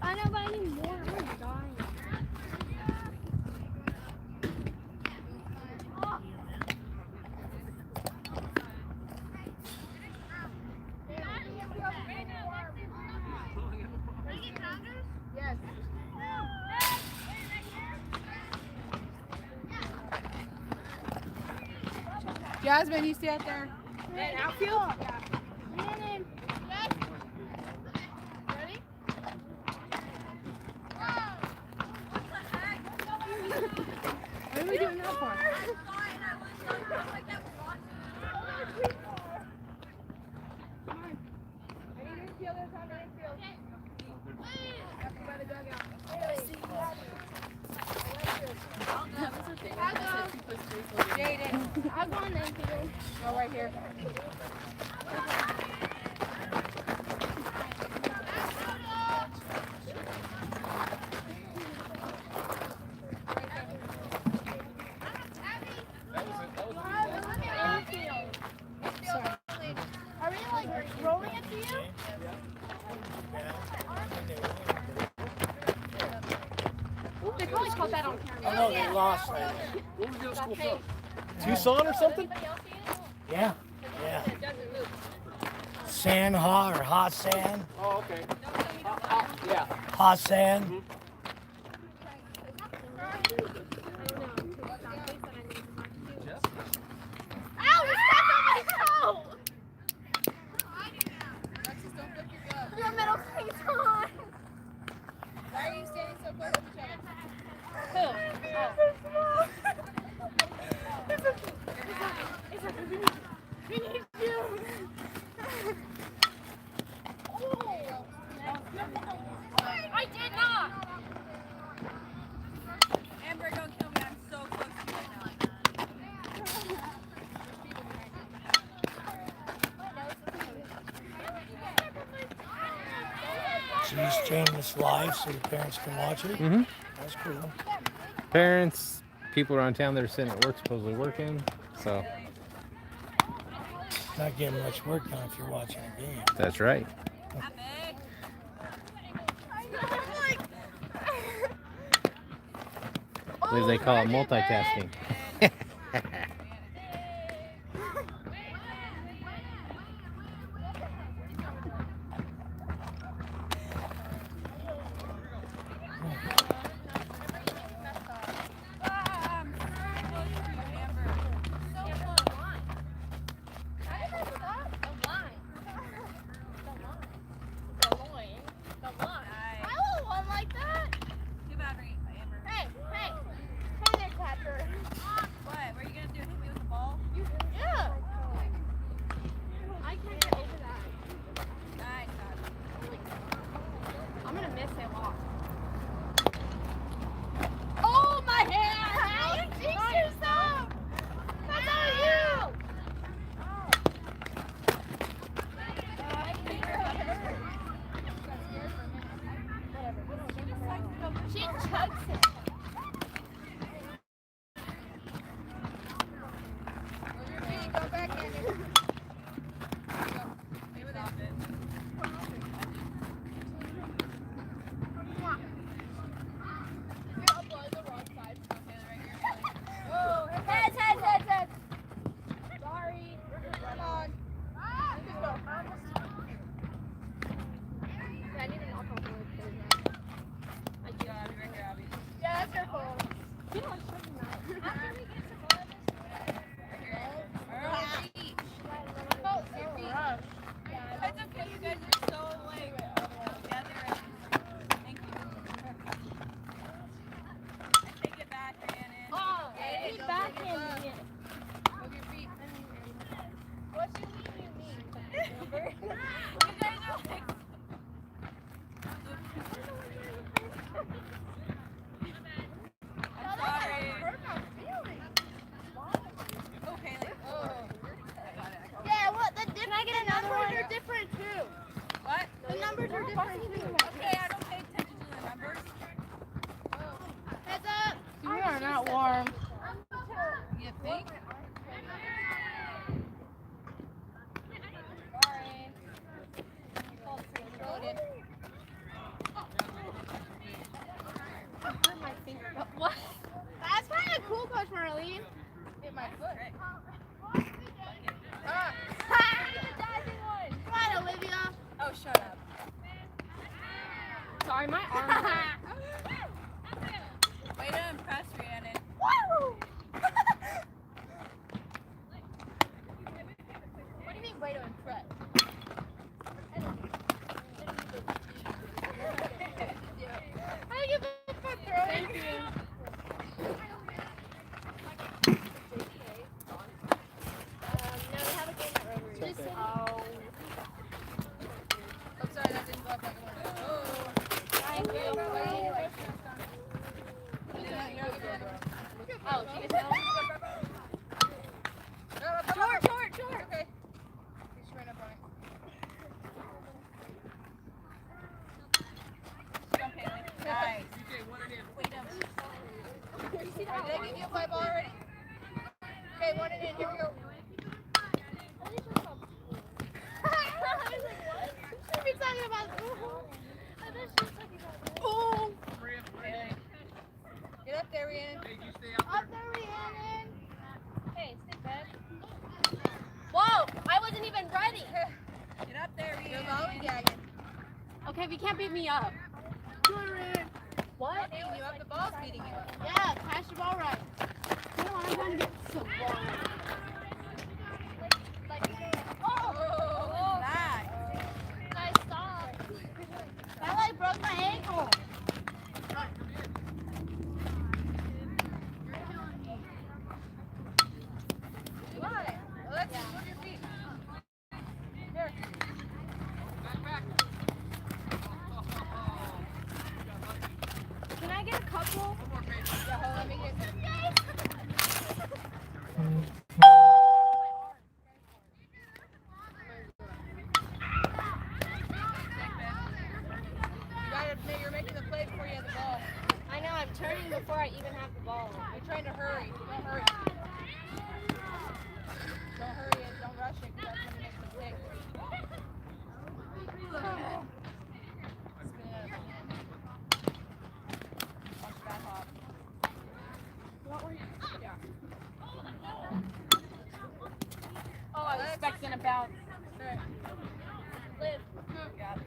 I know, but I need more. I'm dying. Yes. Jasmine, you stay out there. And outfield? Yeah. Ready? What are we doing that for? I'll go on the infield. Oh, right here. Are we like rolling it to you? They probably caught that on camera. I know they lost that. What was your school from? Tucson or something? Yeah, yeah. Sand hot or hot sand? Oh, okay. Yeah. Hot sand. Ow! You stepped on my toe! Your middle cleats on. Why are you standing so close to each other? We need you. I did not. Amber, don't kill me. I'm so close to you right now. She's changing this live so the parents can watch it. Mm-hmm. That's cool. Parents, people around town that are sitting at work, supposedly working. So Not getting much work done if you're watching a game. that's right. I believe they call it multitasking. my foot. Come on, Olivia. Oh, shut up. Sorry, my arm. Way to impress, Rhiannon. Woo! What do you mean, way to impress? How do you get the foot throw? Thank you. No, we have a game at Rotary. Just okay. oh. I'm sorry, that didn't go up like I wanted. Oh. Oh, she gets out. Short. Okay. She ran up on it. Don't pay me. Nice. Wait up. Did I give you a play ball already? Okay, one and in. Here we go. I was like, what? Should be talking about. I thought she was talking about. Boom. Okay. Get up there, Rhiannon. Up there, Rhiannon. Hey, stay back. Whoa! I wasn't even ready. Get up there, Rhiannon. You're lollygagging. Okay, but you can't beat me up. What? Beating you up. The ball's beating you up. Yeah, pass the ball right. You know what? I'm going to get some ball. Oh, nice. Nice stop. I like broke my ankle. You got it. Alexis, move your feet. Here. Can I get a couple? Yeah, hold on, let me get some. You're making the play before you have the ball. I know, I'm turning before I even have the ball. You're trying to hurry. Don't hurry. Don't hurry and don't rush it because that's when you make the mistake. Spin it up. Watch that hop. Yeah. Oh, I was expecting a bounce. Right. Live. Got it.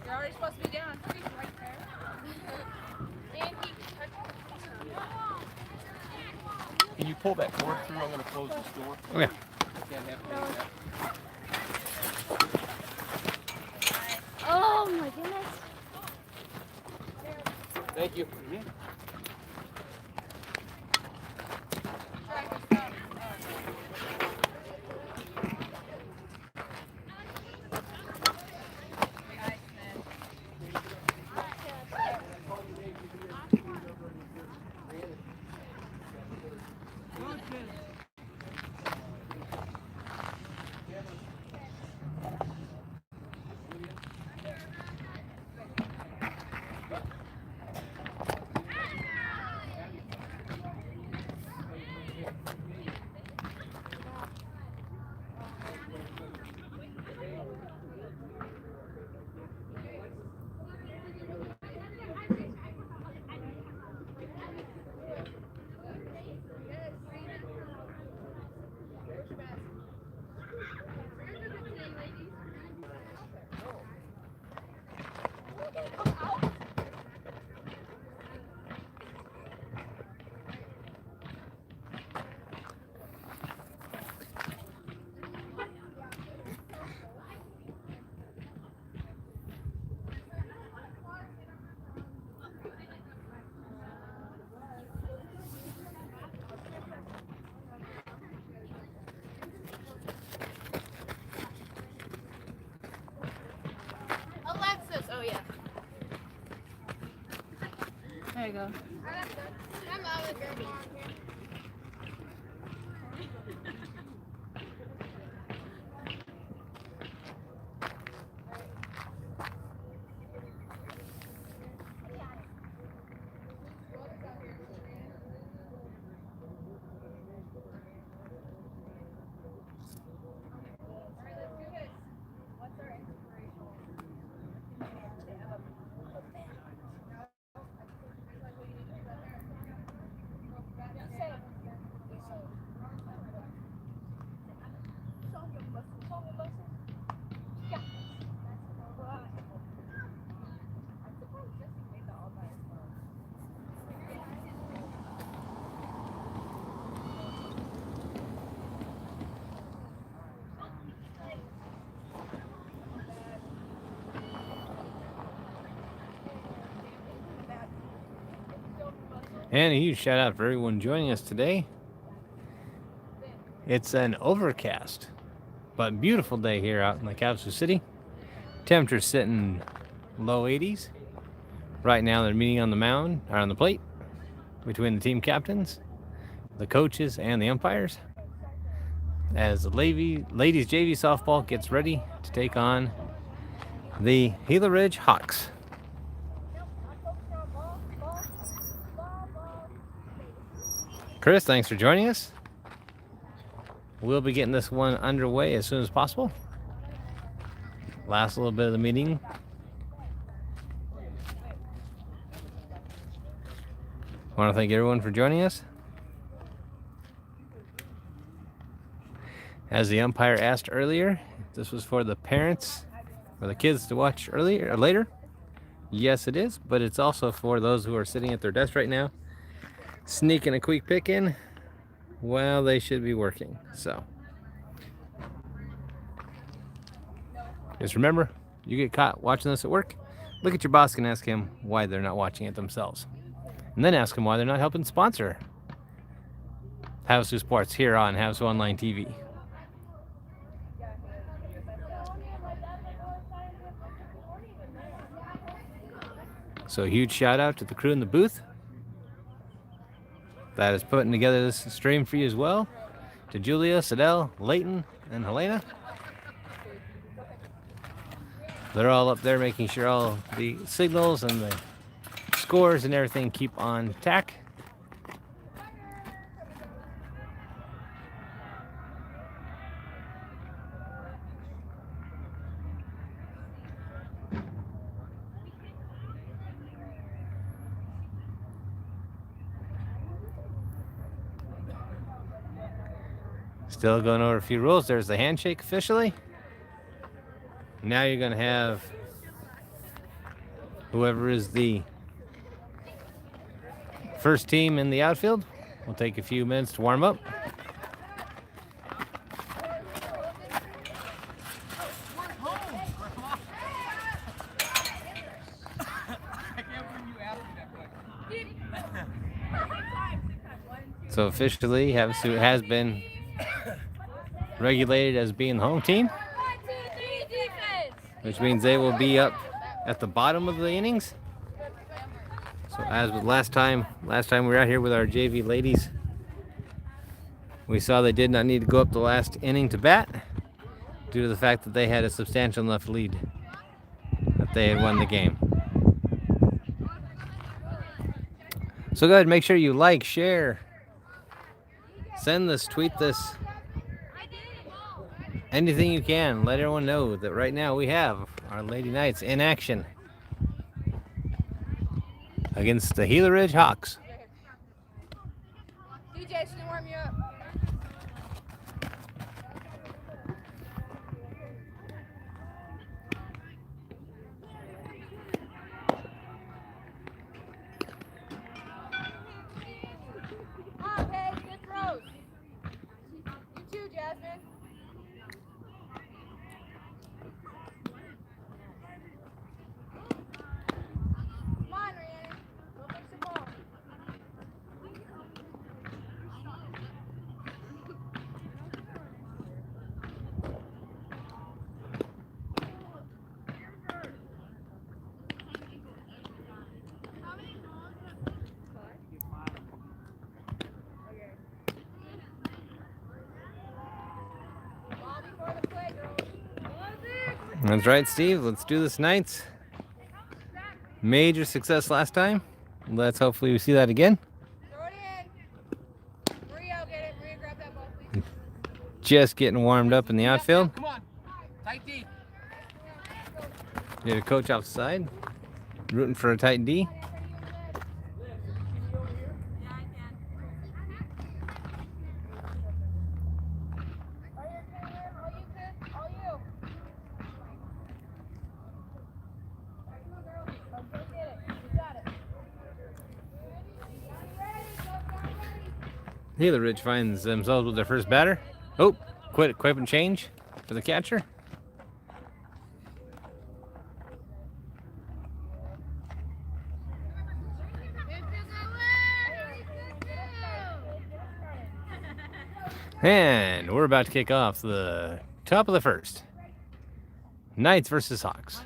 You're already supposed to be down. Right there. Can you pull that cord through? I'm going to close this door. Okay. I can't have it like that. Oh my goodness. Thank you. Track and stuff. Nice, man. Alexis, oh yeah. There you go. I'm out of the And a huge shout out for everyone joining us today. It's an overcast but beautiful day here out in Lake Havasu City. Temperature's sitting low 80s. Right now they're meeting on the mound, or on the plate, between the team captains, the coaches, and the umpires, as the ladies JV softball gets ready to take on the Gila Ridge Hawks. Chris, thanks for joining us. We'll be getting this one underway as soon as possible. Last little bit of the meeting. I want to thank everyone for joining us. As the umpire asked earlier, if this was for the parents or the kids to watch earlier or later. Yes, it is, but it's also for those who are sitting at their desk right now, sneaking a quick pick in. Well, they should be working. So just remember, you get caught watching this at work, look at your boss and ask him why they're not watching it themselves. And then ask them why they're not helping sponsor Havasu Sports here on Havasu Online TV. So a huge shout out to the crew in the booth that is putting together this stream for you as well. To Julia, Sadell, Layton, and Helena. They're all up there making sure all the signals and the scores and everything keep on tack. Still going over a few rules. There's the handshake officially. Now you're going to have whoever is the first team in the outfield. We'll take a few minutes to warm up. So officially, Havasu has been regulated as being the home team, which means they will be up at the bottom of the innings. So as with last time we were out here with our JV ladies, we saw they did not need to go up the last inning to bat due to the fact that they had a substantial enough lead that they had won the game. So go ahead and make sure you like, share, send this, tweet this, anything you can. Let everyone know that right now we have our Lady Knights in action against the Gila Ridge Hawks. DJ, should I warm you up? Come on, Paige, good throws. You too, Jasmine. Come on, Rhiannon. Go fix the ball. Ball before the play, girls. That's right, Steve. Let's do this, Knights. Major success last time. Let's hopefully we see that again. Throw it in. Maria, get it. Maria, grab that ball, please. Just getting warmed up in the outfield. Come on. Tight D. Get a coach off the side. Rooting for a tight D. Gila Ridge finds themselves with their first batter. Oh, quit and change for the catcher. And we're about to kick off the top of the first. Knights versus Hawks.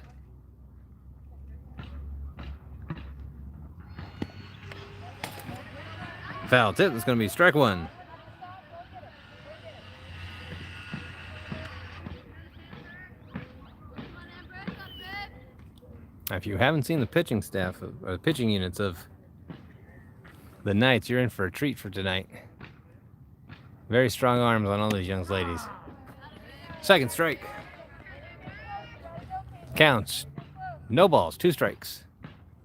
Foul tip. It's going to be strike one. If you haven't seen the pitching staff or the pitching units of the Knights, you're in for a treat for tonight. Very strong arms on all these young ladies. Second strike. Counts. No balls, 2 strikes.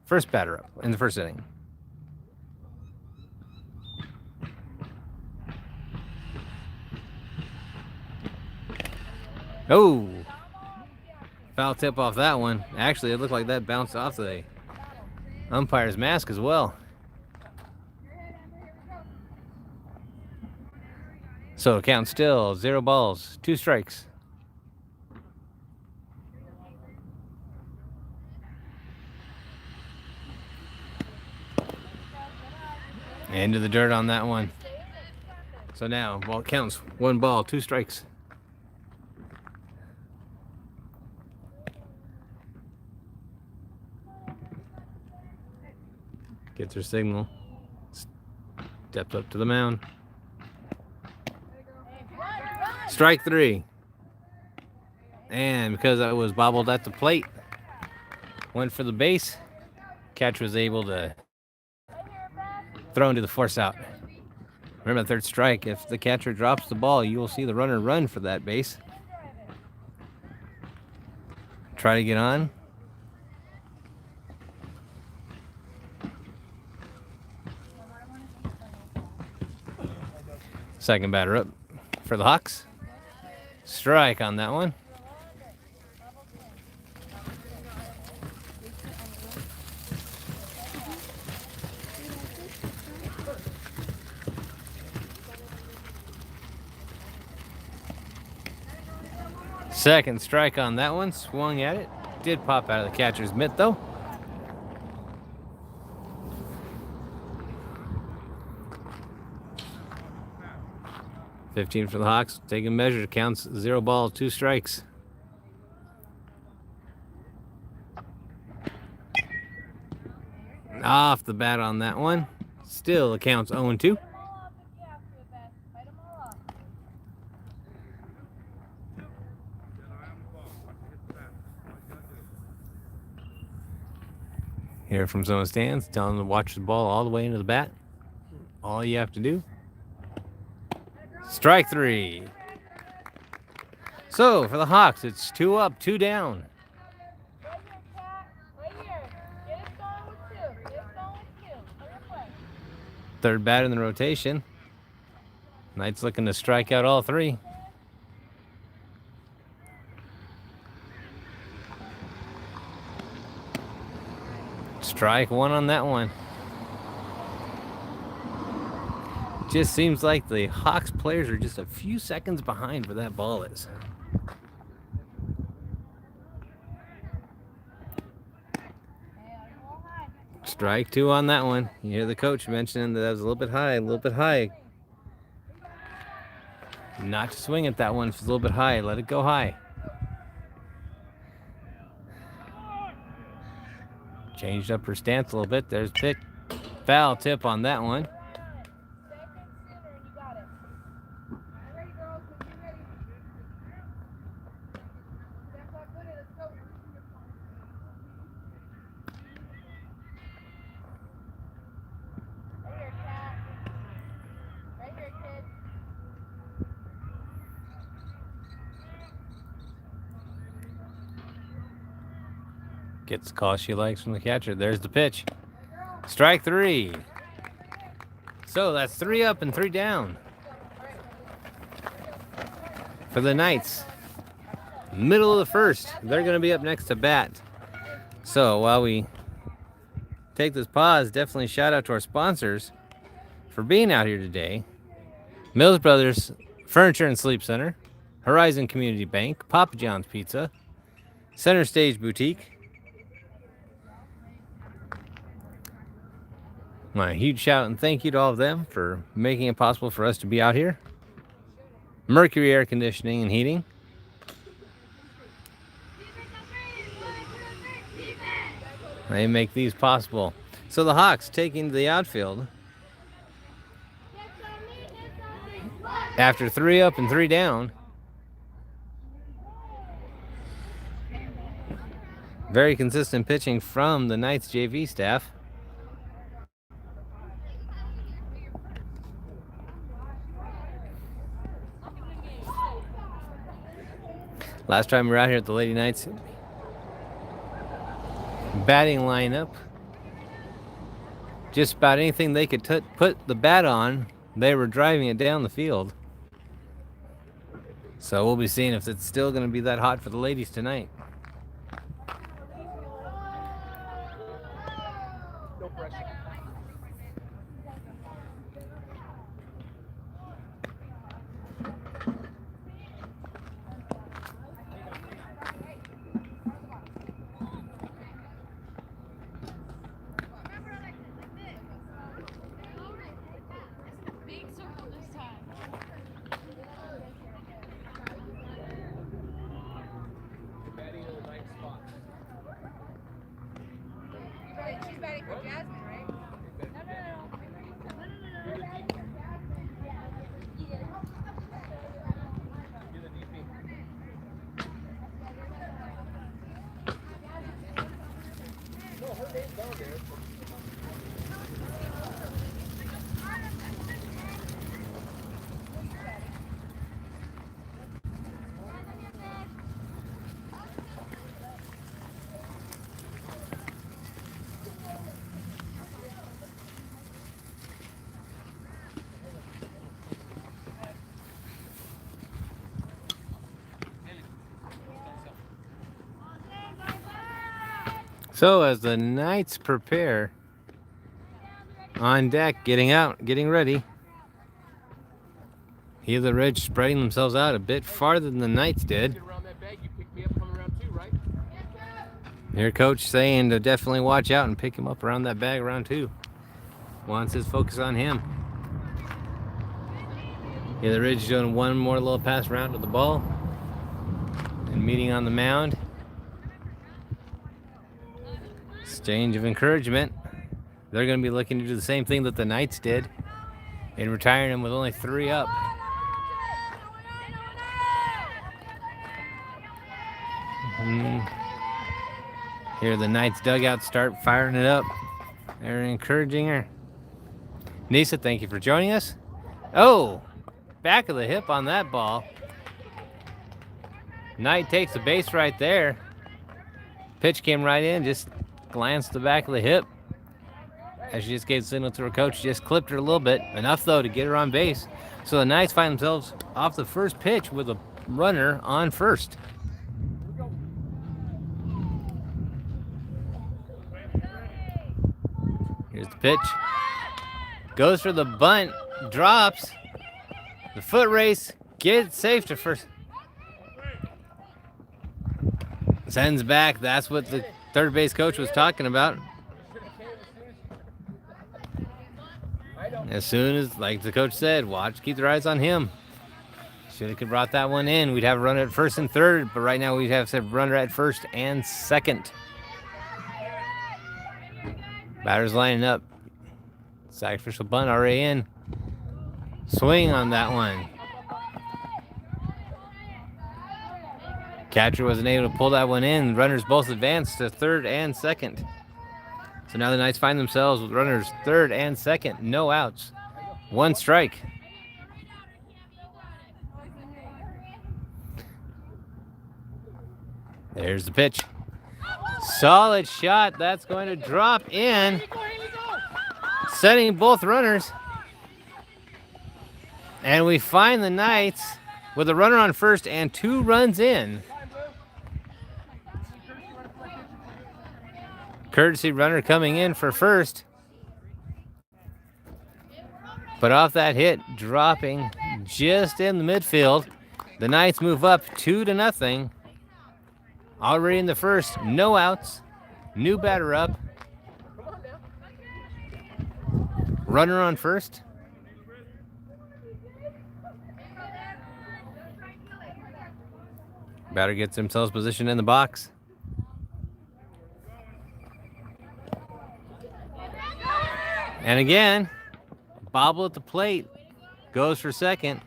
First batter up in the first inning. Oh! Foul tip off that one. Actually, it looked like that bounced off the umpire's mask as well. So count still 0 balls, 2 strikes. Into the dirt on that one. So now ball counts 1 ball, 2 strikes. Gets her signal. Steps up to the mound. Strike 3. And because I was bobbled at the plate, went for the base. Catcher was able to throw into the force out. Remember, the third strike, if the catcher drops the ball, you will see the runner run for that base. Try to get on. Second batter up for the Hawks. Strike on that one. Second strike on that one. Swung at it. Did pop out of the catcher's mitt though. $15 for the Hawks. Taking measure. Counts 0 balls, 2 strikes. Off the bat on that one. Still, the count's 0-2. Hear from some of the stands, telling them to watch the ball all the way into the bat. All you have to do. Strike 3. So for the Hawks, it's 2 up, 2 down. Third bat in the rotation. Knights looking to strike out all 3. Strike 1 on that one. Just seems like the Hawks players are just a few seconds behind where that ball is. Strike 2 on that one. You hear the coach mentioning that was a little bit high, a little bit high. Not to swing at that one if it's a little bit high. Let it go high. Changed up her stance a little bit. There's pitch. Foul tip on that one. Gets the call she likes from the catcher. There's the pitch. Strike 3. So that's 3 up and 3 down for the Knights. Middle of the first. They're going to be up next to bat. So while we take this pause, definitely shout out to our sponsors for being out here today. Mills Brothers Furniture and Sleep Center, Horizon Community Bank, Papa John's Pizza, Center Stage Boutique. My huge shout and thank you to all of them for making it possible for us to be out here. Mercury Air Conditioning and Heating. They make these possible. So the Hawks taking to the outfield after 3 up and 3 down. Very consistent pitching from the Knights JV staff. Last time we were out here at the Lady Knights batting lineup, just about anything they could put the bat on, they were driving it down the field. So we'll be seeing if it's still going to be that hot for the ladies tonight. No pressure. Big circle this time. Batting in the right spot. She's batting for Jasmine, right? You're the DP. No, her name's down there. So as the Knights prepare on deck, getting out, getting ready, Gila Ridge spreading themselves out a bit farther than the Knights did. Get around that bag, you pick me up coming around too, right? Your coach saying to definitely watch out and pick him up around that bag around 2. Wants his focus on him. Gila Ridge doing one more little pass round to the ball and meeting on the mound. Exchange of encouragement. They're going to be looking to do the same thing that the Knights did in retiring him with only 3 up. Here the Knights dugout start firing it up. They're encouraging her. Nisa, thank you for joining us. Oh, back of the hip on that ball. Knight takes the base right there. Pitch came right in, just glanced the back of the hip. As she just gave the signal to her coach, just clipped her a little bit. Enough, though, to get her on base. So the Knights find themselves off the first pitch with a runner on first. Here's the pitch. Goes for the bunt. Drops. The foot race. Gets safe to first. Sends back. That's what the third base coach was talking about. As soon as, like the coach said, watch, keep their eyes on him. Should have brought that one in. We'd have a runner at first and third, but right now we'd have a runner at first and second. Batters lining up. Sacrificial bunt already in. Swing on that one. Catcher wasn't able to pull that one in. Runners both advanced to third and second. So now the Knights find themselves with runners third and second. No outs. 1 strike. There's the pitch. Solid shot. That's going to drop in. Setting both runners. And we find the Knights with a runner on first and 2 runs in. Courtesy runner coming in for first. But off that hit, dropping just in the midfield. The Knights move up 2-0. Already in the first, no outs. New batter up. Runner on first. Batter gets themselves positioned in the box. And again, bobble at the plate. Goes for second.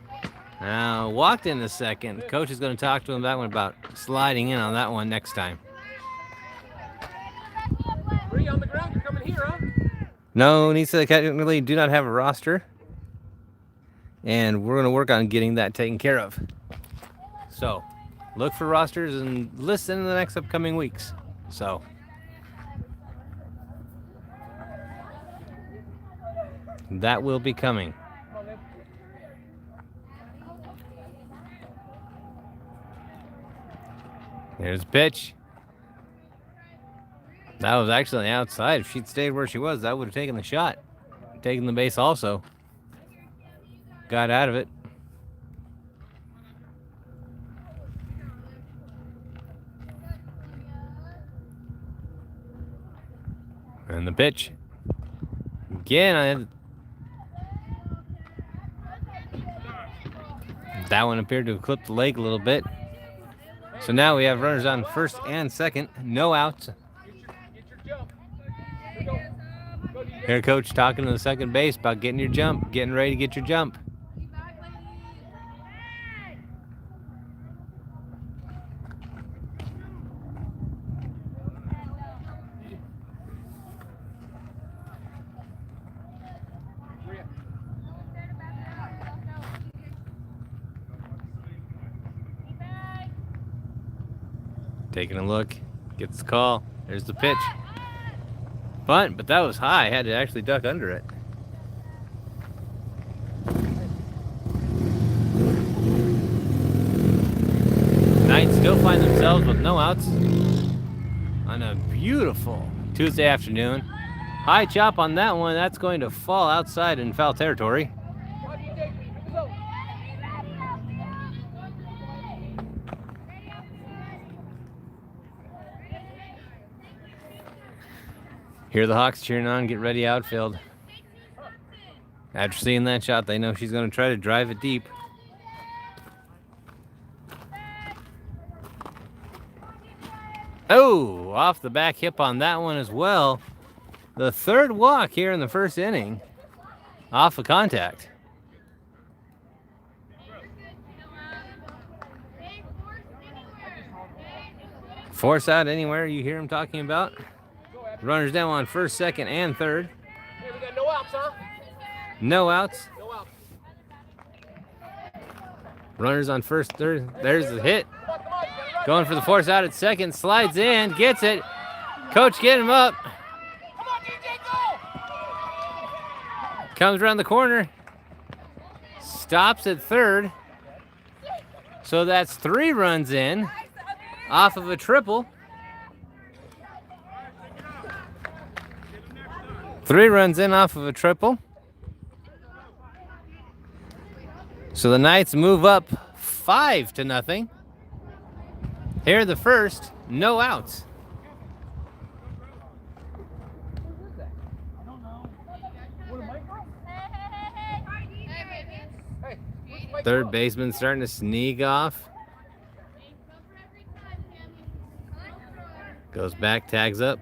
Now walked into second. Coach is going to talk to him that one about sliding in on that one next time. Bree, on the ground, you're coming here, huh? No, needs to technically do not have a roster. And we're going to work on getting that taken care of. So, look for rosters and lists in the next upcoming weeks. So, that will be coming. There's the pitch. That was actually on the outside. If she'd stayed where she was, that would have taken the shot. Taken the base also. Got out of it. And the pitch. Again, that one appeared to have clipped the leg a little bit. So now we have runners on first and second. No outs. Here, coach talking to the second base about getting your jump, getting ready to get your jump. Taking a look, gets the call. There's the pitch. Bunt, but that was high. Had to actually duck under it. Knights still find themselves with no outs on a beautiful Tuesday afternoon. High chop on that one. That's going to fall outside in foul territory. Hear the Hawks cheering on, get ready outfield. After seeing that shot, they know she's going to try to drive it deep. Oh, off the back hip on that one as well. The third walk here in the first inning. Off of contact. Force out anywhere you hear him talking about. Runners down on first, second, and third. Hey, we got no outs, huh? No outs. No outs. Runners on first, third. There's the hit. Going for the force out at second. Slides in, gets it. Coach get him up. Come on, DJ, go! Comes around the corner. Stops at third. So that's 3 runs in off of a triple. 3 runs in off of a triple. So the Knights move up 5-0. Here the first, no outs. Third baseman starting to sneak off. Goes back, tags up.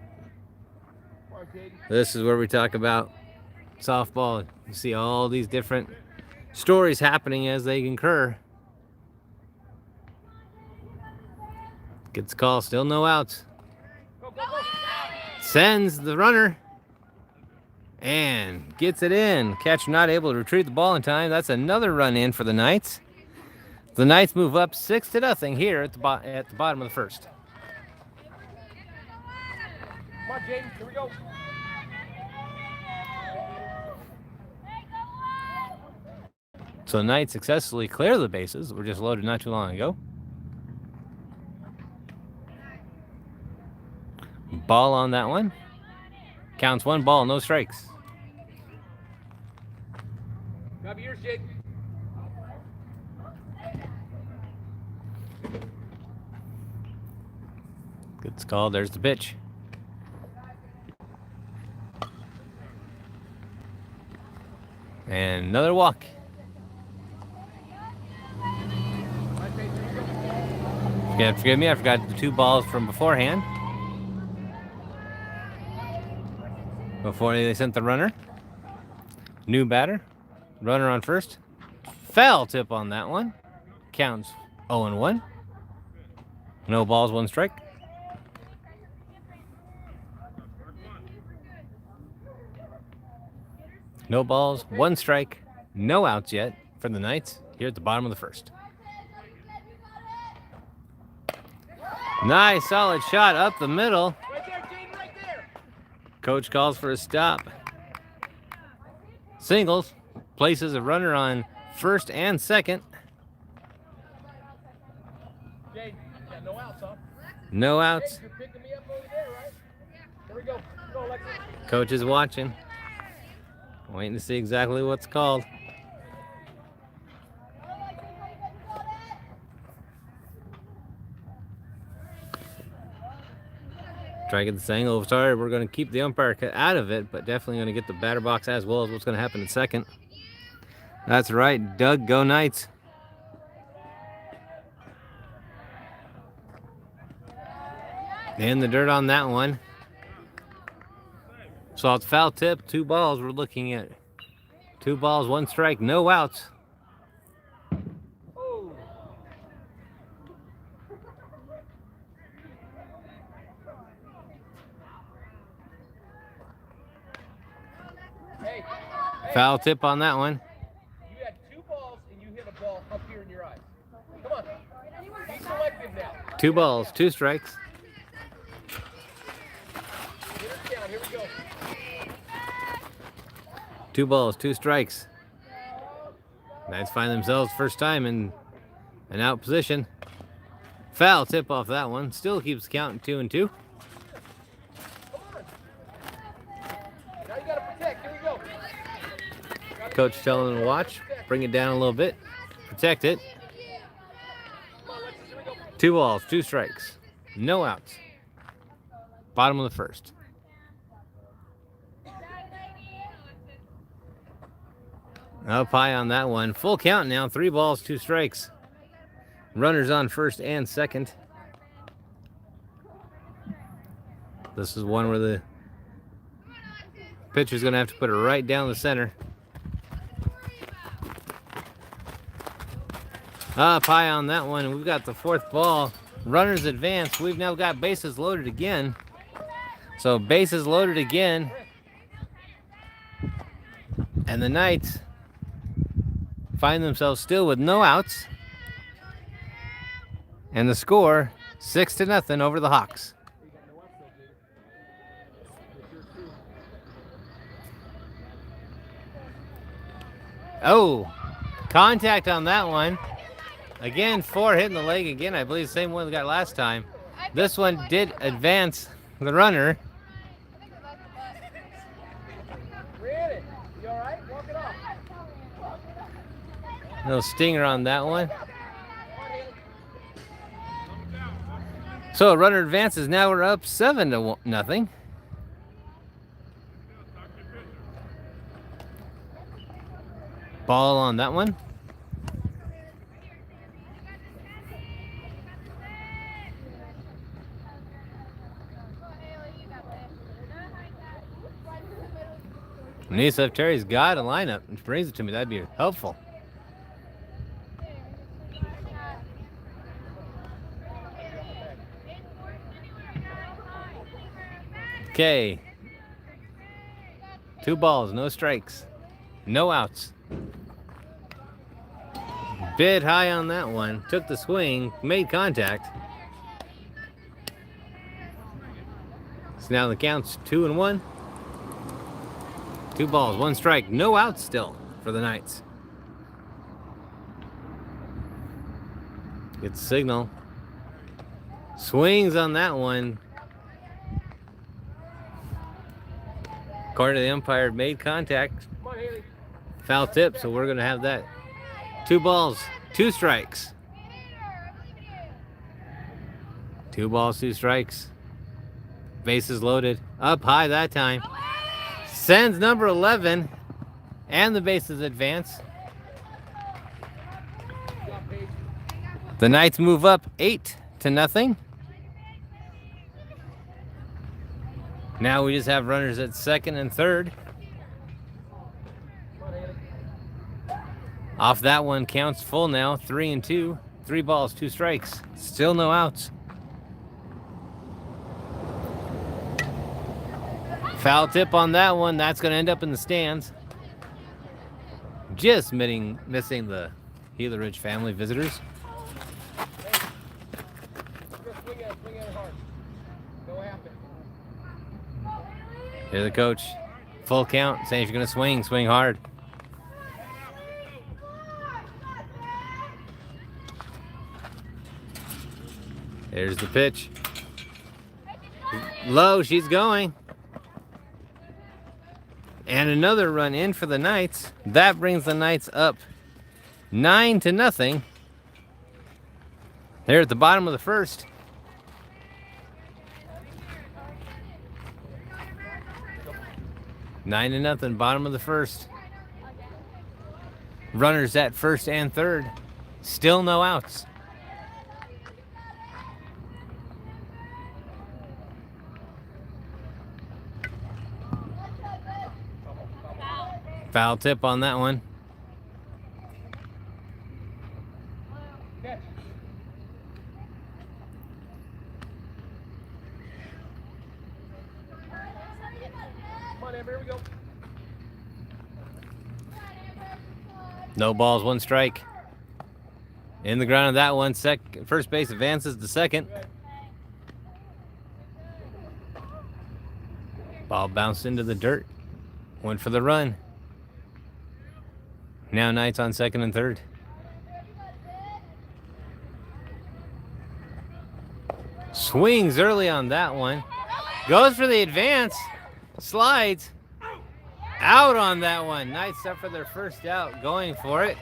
This is where we talk about softball. You see all these different stories happening as they incur. Gets a call, still no outs. Sends the runner and gets it in. Catcher not able to retrieve the ball in time. That's another run in for the Knights. The Knights move up 6-0 here at the bottom of the first. Come on, Jaden, here we go. So the Knights successfully clear the bases. Were just loaded not too long ago. Ball on that one. Counts 1 ball, no strikes. Grab yours, Jake. Good call. There's the pitch. And another walk. Yeah, forgive me, I forgot the 2 balls from beforehand. Before they sent the runner. New batter. Runner on first. Foul tip on that one. Counts 0-1. No balls, 1 strike. No balls, 1 strike. No outs yet for the Knights here at the bottom of the first. Nice, solid shot up the middle. Right there, Jaden, right there. Coach calls for a stop. Singles. Places a runner on first and second. Jaden, yeah, no outs, huh? No outs. You're picking me up over there, right? Here we go. Go, Alexis. Coach is watching. Waiting to see exactly what's called. Try to get this angle. Sorry, we're going to keep the umpire out of it, but definitely going to get the batter box as well as what's going to happen in second. That's right, Doug, go Knights. In the dirt on that one. So it's foul tip, 2 balls we're looking at. 2 balls, 1 strike, no outs. Foul tip on that one. You had 2 balls and you hit a ball up here in your eyes. Come on. Be selective now. 2 balls, 2 strikes. Get her down. Here we go. 2 balls, 2 strikes. Knights find themselves first time in an out position. Foul tip off that one. Still keeps counting 2-2. Now you got to protect. Here we go. Coach telling them to watch. Bring it down a little bit. Protect it. 2 balls, 2 strikes. No outs. Bottom of the first. Up high on that one. Full count now. 3 balls, 2 strikes. Runners on first and second. This is one where the pitcher's going to have to put it right down the center. Up high on that one. We've got the 4th ball. Runners advance. We've now got bases loaded again. So bases loaded again. And the Knights find themselves still with no outs. And the score, 6-0 over the Hawks. Oh, contact on that one. Again, 4 hitting the leg again. I believe the same one we got last time. This one did advance the runner. You all right? Walk it off. Little stinger on that one. So a runner advances. Now we're up 7-0. Ball on that one. Nisa, if Terry's got a lineup and brings it to me, that'd be helpful. Okay. 2 balls, no strikes, no outs. Bit high on that one. Took the swing, made contact. So now the count's 2-1. 2 balls, 1 strike, no outs still for the Knights. Gets the signal. Swings on that one. According to the umpire, made contact. Foul tip, so we're going to have that. 2 balls, 2 strikes. 2 balls, 2 strikes. Bases loaded. Up high that time. Sends number 11. And the bases advance. The Knights move up 8-0. 8-0. Now we just have runners at second and third. Off that one, counts full now, 3-2. 3 balls, 2 strikes. Still no outs. Foul tip on that one. That's going to end up in the stands. Just missing the Gila Ridge family visitors. Swing at it hard. No happen. Here's the coach. Full count, saying if you're going to swing hard. There's the pitch. Low, she's going. And another run in for the Knights. That brings the Knights up 9-0. They're at the bottom of the first. Nine to nothing, bottom of the first. Runners at first and third. Still no outs. Foul tip on that one. Catch. Come on, Amber, here we go. No balls, 1 strike. In the ground of that one, first base advances to second. Ball bounced into the dirt. Went for the run. Now Knights on second and third. Swings early on that one. Goes for the advance. Slides. Out on that one. Knights up for their first out. Going for it.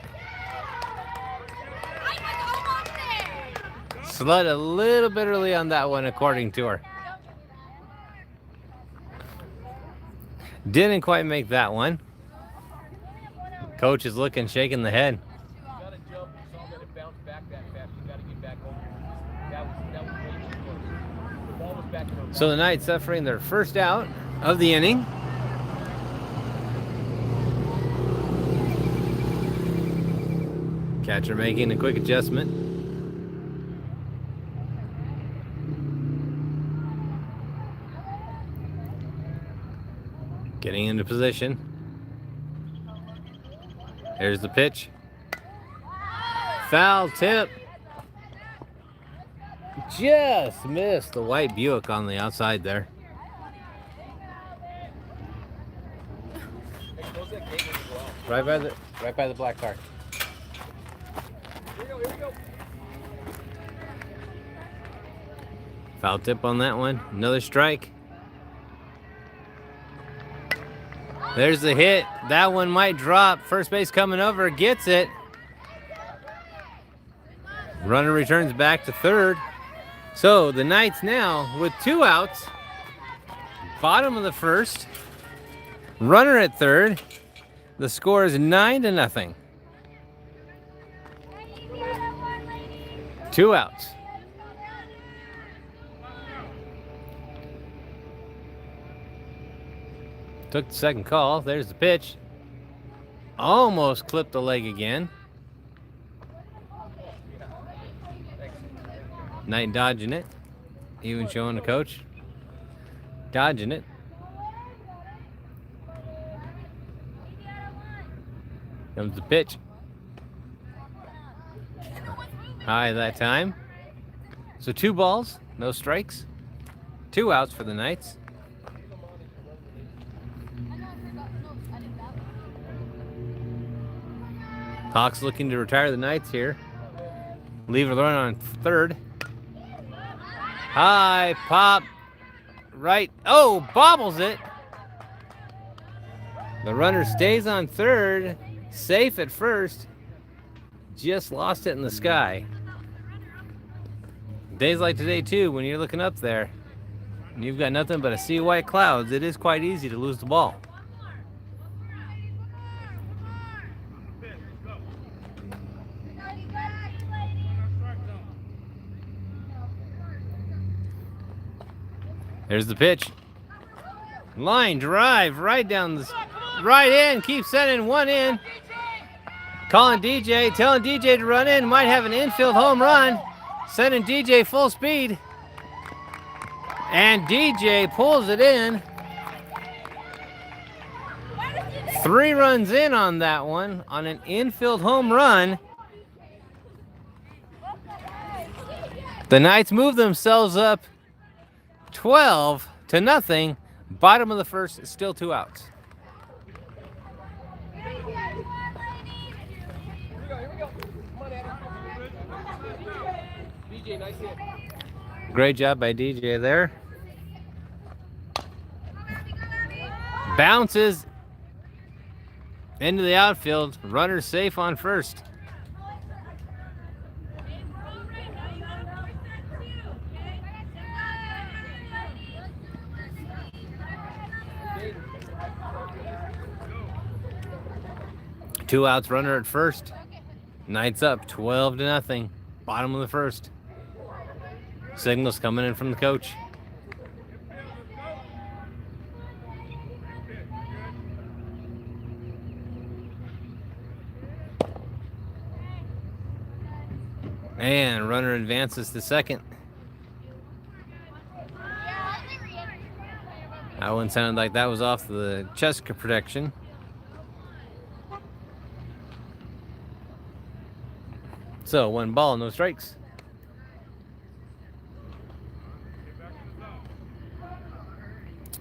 Slid a little bit early on that one, according to her. Didn't quite make that one. Coach is looking, shaking the head. You gotta jump. You saw that it bounced back that fast. You gotta get back over here. That was way too close. The ball was back in her. So the Knights suffering their first out of the inning. Catcher making a quick adjustment. Getting into position. Here's the pitch. Foul tip. Just missed the white Buick on the outside there. Hey, close that gate when you go out. Right by the black car. Here we go. Foul tip on that one. Another strike. There's the hit. That one might drop. First base coming over. Gets it. Runner returns back to third. So the Knights now with 2 outs. Bottom of the first. Runner at third. The score is 9-0. 2 outs. Took the second call. There's the pitch. Almost clipped the leg again. Knight dodging it. Even showing the coach. Dodging it. Comes the pitch. High that time. So 2 balls, no strikes. 2 outs for the Knights. Hawks looking to retire the Knights here. Leave a run on third. High pop. Right. Oh, bobbles it. The runner stays on third. Safe at first. Just lost it in the sky. Days like today, too, when you're looking up there and you've got nothing but a sea of white clouds, it is quite easy to lose the ball. There's the pitch. Line drive right down the right in. Keeps sending one in. Calling DJ, telling DJ to run in. Might have an infield home run. Sending DJ full speed. And DJ pulls it in. 3 runs in on that one on an infield home run. The Knights move themselves up 12-0. Bottom of the first, still 2 outs. Here we go. Come on, Adam. DJ, nice hit. Great job by DJ there. Bounces into the outfield. Runner safe on first. Two outs, runner at first. Knights up 12-0. Bottom of the first. Signals coming in from the coach. And runner advances to second. That one sounded like that was off the chest protection. So 1 ball, no strikes.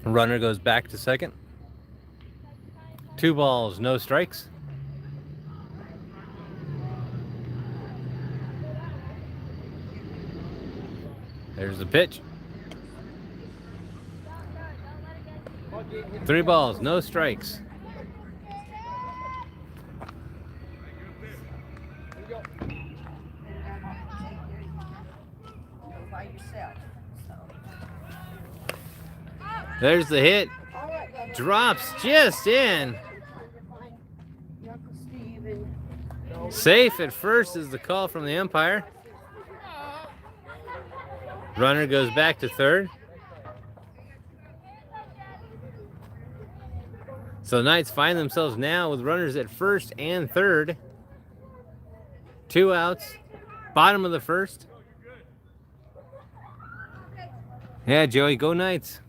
Runner goes back to second. 2 balls, no strikes. There's the pitch. 3 balls, no strikes. There's the hit. Drops just in. Safe at first is the call from the umpire. Runner goes back to third. So the Knights find themselves now with runners at first and third. 2 outs. Bottom of the first. Yeah, Joey, go Knights.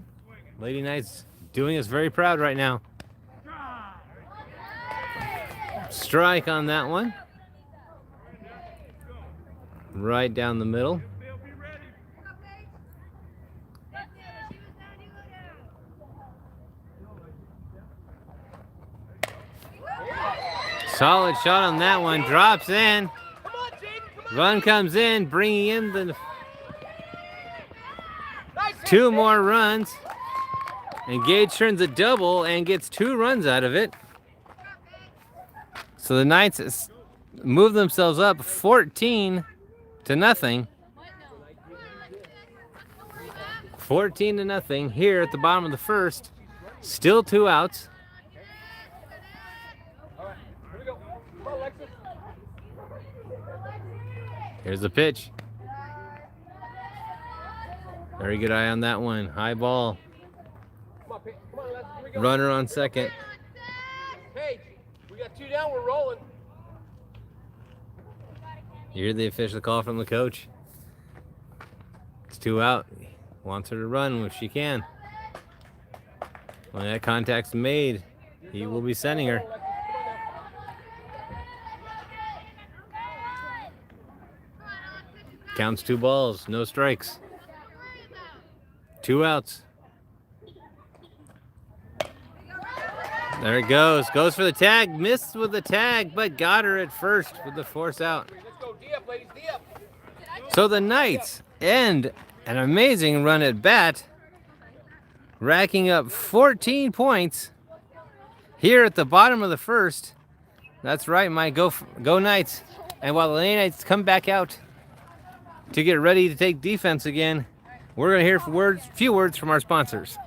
Lady Knights doing us very proud right now. Strike on that one. Right down the middle. Solid shot on that one. Drops in. Run comes in, bringing in the 2 more runs. And Gage turns a double and gets 2 runs out of it. So the Knights move themselves up 14-0. 14-0 here at the bottom of the first. Still 2 outs. Here's the pitch. Very good eye on that one. High ball. Runner on second. Hey, we got 2 down, we're rolling. You hear the official call from the coach. It's 2 out. Wants her to run if she can. When that contact's made, he will be sending her. Counts 2 balls, no strikes. 2 outs. There it goes. Goes for the tag. Missed with the tag, but got her at first with the force out. Let's go, D up, ladies, D up. So the Knights end an amazing run at bat, racking up 14 points here at the bottom of the first. That's right, Mike. Go Knights. And while the Lady Knights come back out to get ready to take defense again, we're going to hear a few words from our sponsors.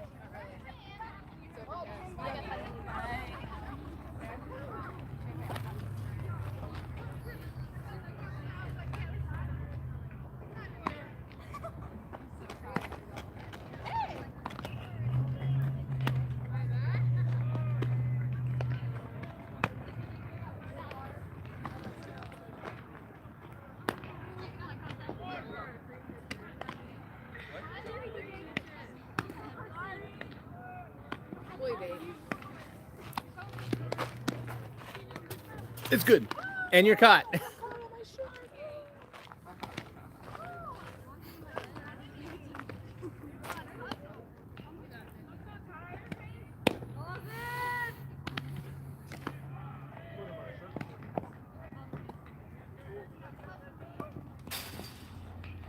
It's good. And you're caught.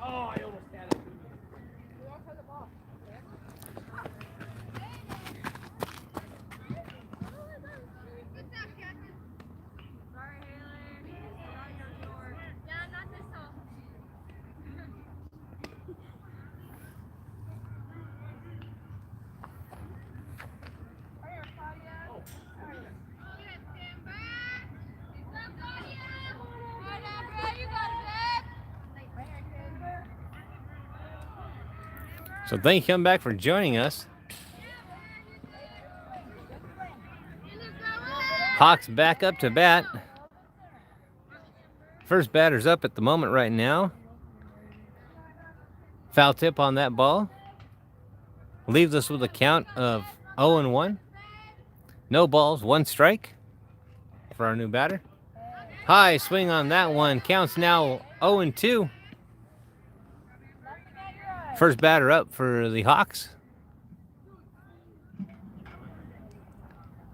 Oh, I almost had it. So thank you come back for joining us. Hawks back up to bat. First batter's up at the moment right now. Foul tip on that ball. Leaves us with a count of 0-1. No balls, 1 strike for our new batter. High swing on that one. Counts now 0-2. First batter up for the Hawks.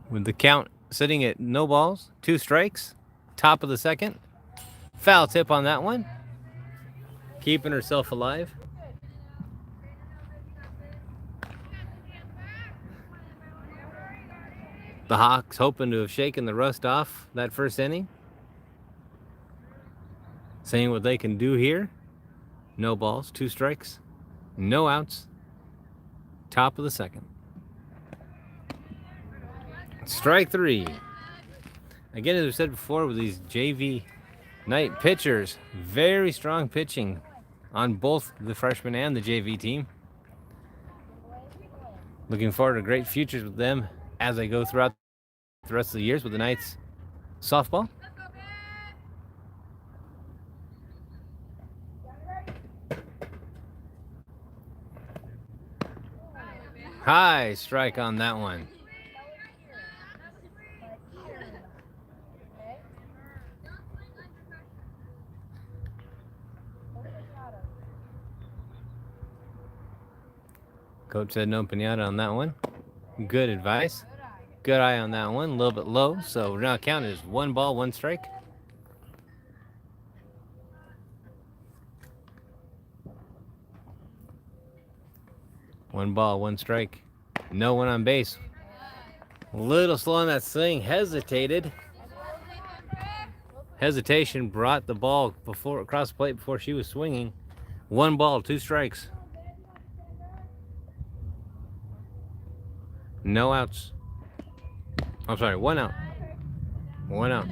With the count sitting at no balls, 2 strikes. Top of the second. Foul tip on that one. Keeping herself alive. The Hawks hoping to have shaken the rust off that first inning. Seeing what they can do here. No balls, 2 strikes. No outs. Top of the second. Strike 3. Again, as we said before, with these JV night pitchers, very strong pitching on both the freshman and the JV team. Looking forward to great futures with them as they go throughout the rest of the years with the Knights softball. High strike on that one. Coach said no pinata on that one. Good advice. Good eye on that one. A little bit low, so now count is 1 ball, 1 strike. One ball, 1 strike. No one on base. A little slow on that swing. Hesitated. Hesitation brought the ball across the plate before she was swinging. 1 ball, 2 strikes. No outs. I'm sorry, 1 out. 1 out.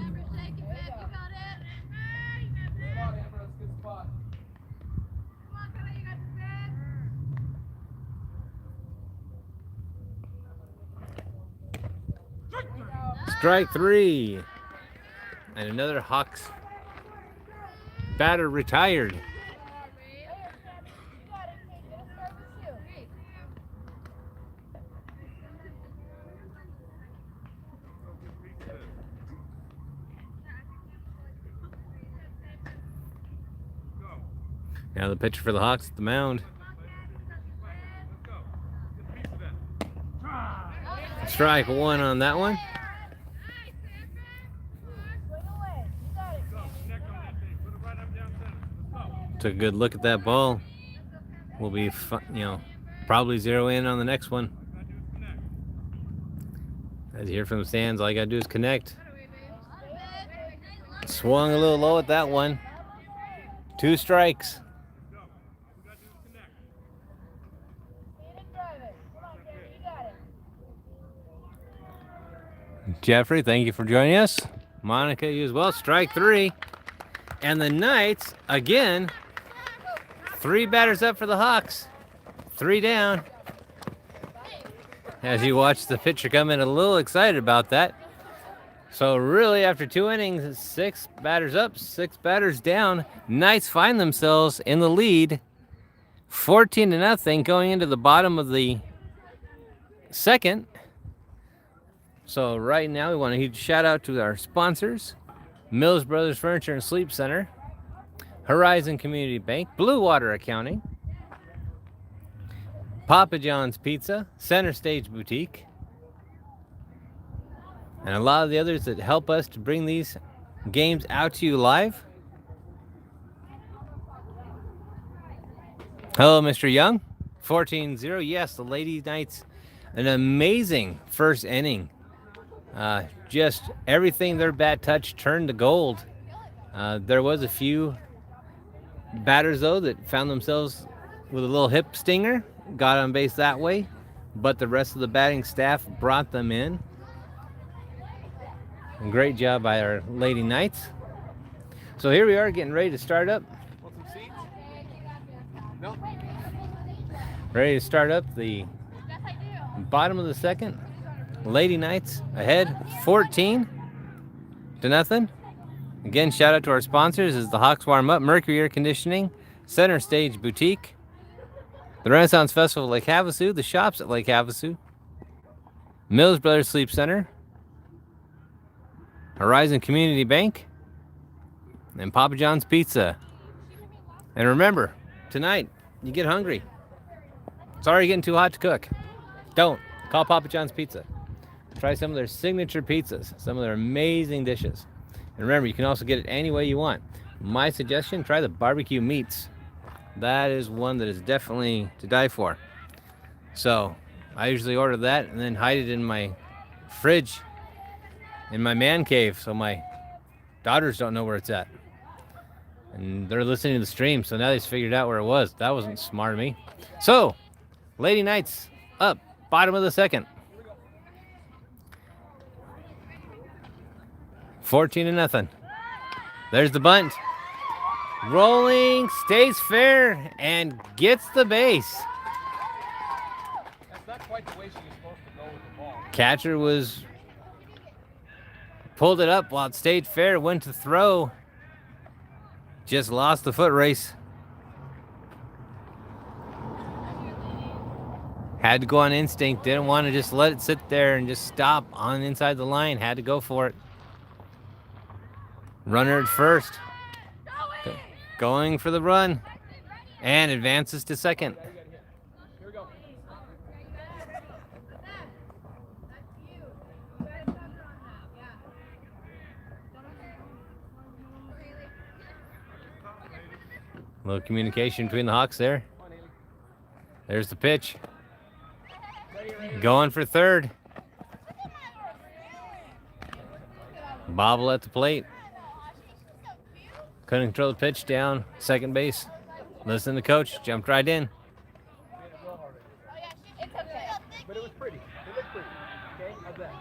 Strike 3. And another Hawks batter retired. Now the pitcher for the Hawks at the mound. Strike 1 on that one. Took a good look at that ball. We'll be, probably 0 in on the next one. As you hear from the stands, all you gotta do is connect. Swung a little low at that one. 2 strikes. Jeffrey, thank you for joining us. Monica, you as well. Strike 3. And the Knights, again, 3 batters up for the Hawks. 3 down. As you watch the pitcher come in, a little excited about that. So really, after 2 innings, 6 batters up, 6 batters down. Knights find themselves in the lead, 14-0 going into the bottom of the second. So right now, we want a huge shout out to our sponsors. Mills Brothers Furniture and Sleep Center, Horizon Community Bank, Blue Water Accounting, Papa John's Pizza, Center Stage Boutique, and a lot of the others that help us to bring these games out to you live. Hello, Mr. Young. 14-0. Yes, the Lady Knights, an amazing first inning. Just everything their bat touched turned to gold. There was a few batters, though, that found themselves with a little hip stinger, got on base that way, but the rest of the batting staff brought them in. And great job by our Lady Knights. So here we are getting ready to start up. Want some seats? No? Ready to start up the bottom of the second. Lady Knights ahead 14-0. Again, shout out to our sponsors as the Hawks warm up. Mercury Air Conditioning, Center Stage Boutique, the Renaissance Festival at Lake Havasu, the shops at Lake Havasu, Mills Brothers Sleep Center, Horizon Community Bank, and Papa John's Pizza. And remember, tonight, you get hungry. Sorry, getting too hot to cook. Don't. Call Papa John's Pizza. Try some of their signature pizzas, some of their amazing dishes. And remember, you can also get it any way you want. My suggestion, try the barbecue meats. That is one that is definitely to die for. So, I usually order that and then hide it in my fridge, in my man cave, so my daughters don't know where it's at. And they're listening to the stream, so now they've figured out where it was. That wasn't smart of me. So, Lady Knights up, bottom of the second. 14-0. There's the bunt. Rolling, stays fair, and gets the base. That's not quite the way she was supposed to go with the ball. Catcher pulled it up while it stayed fair, went to throw. Just lost the foot race. Had to go on instinct. Didn't want to just let it sit there and just stop on inside the line. Had to go for it. Runner at first. Going for the run. And advances to second. Here we go. A little communication between the Hawks there. There's the pitch. Going for third. Bobble at the plate. Couldn't control the pitch down. Second base. Listen to coach. Jumped right in. But it was pretty. It looked pretty. Okay? How's that?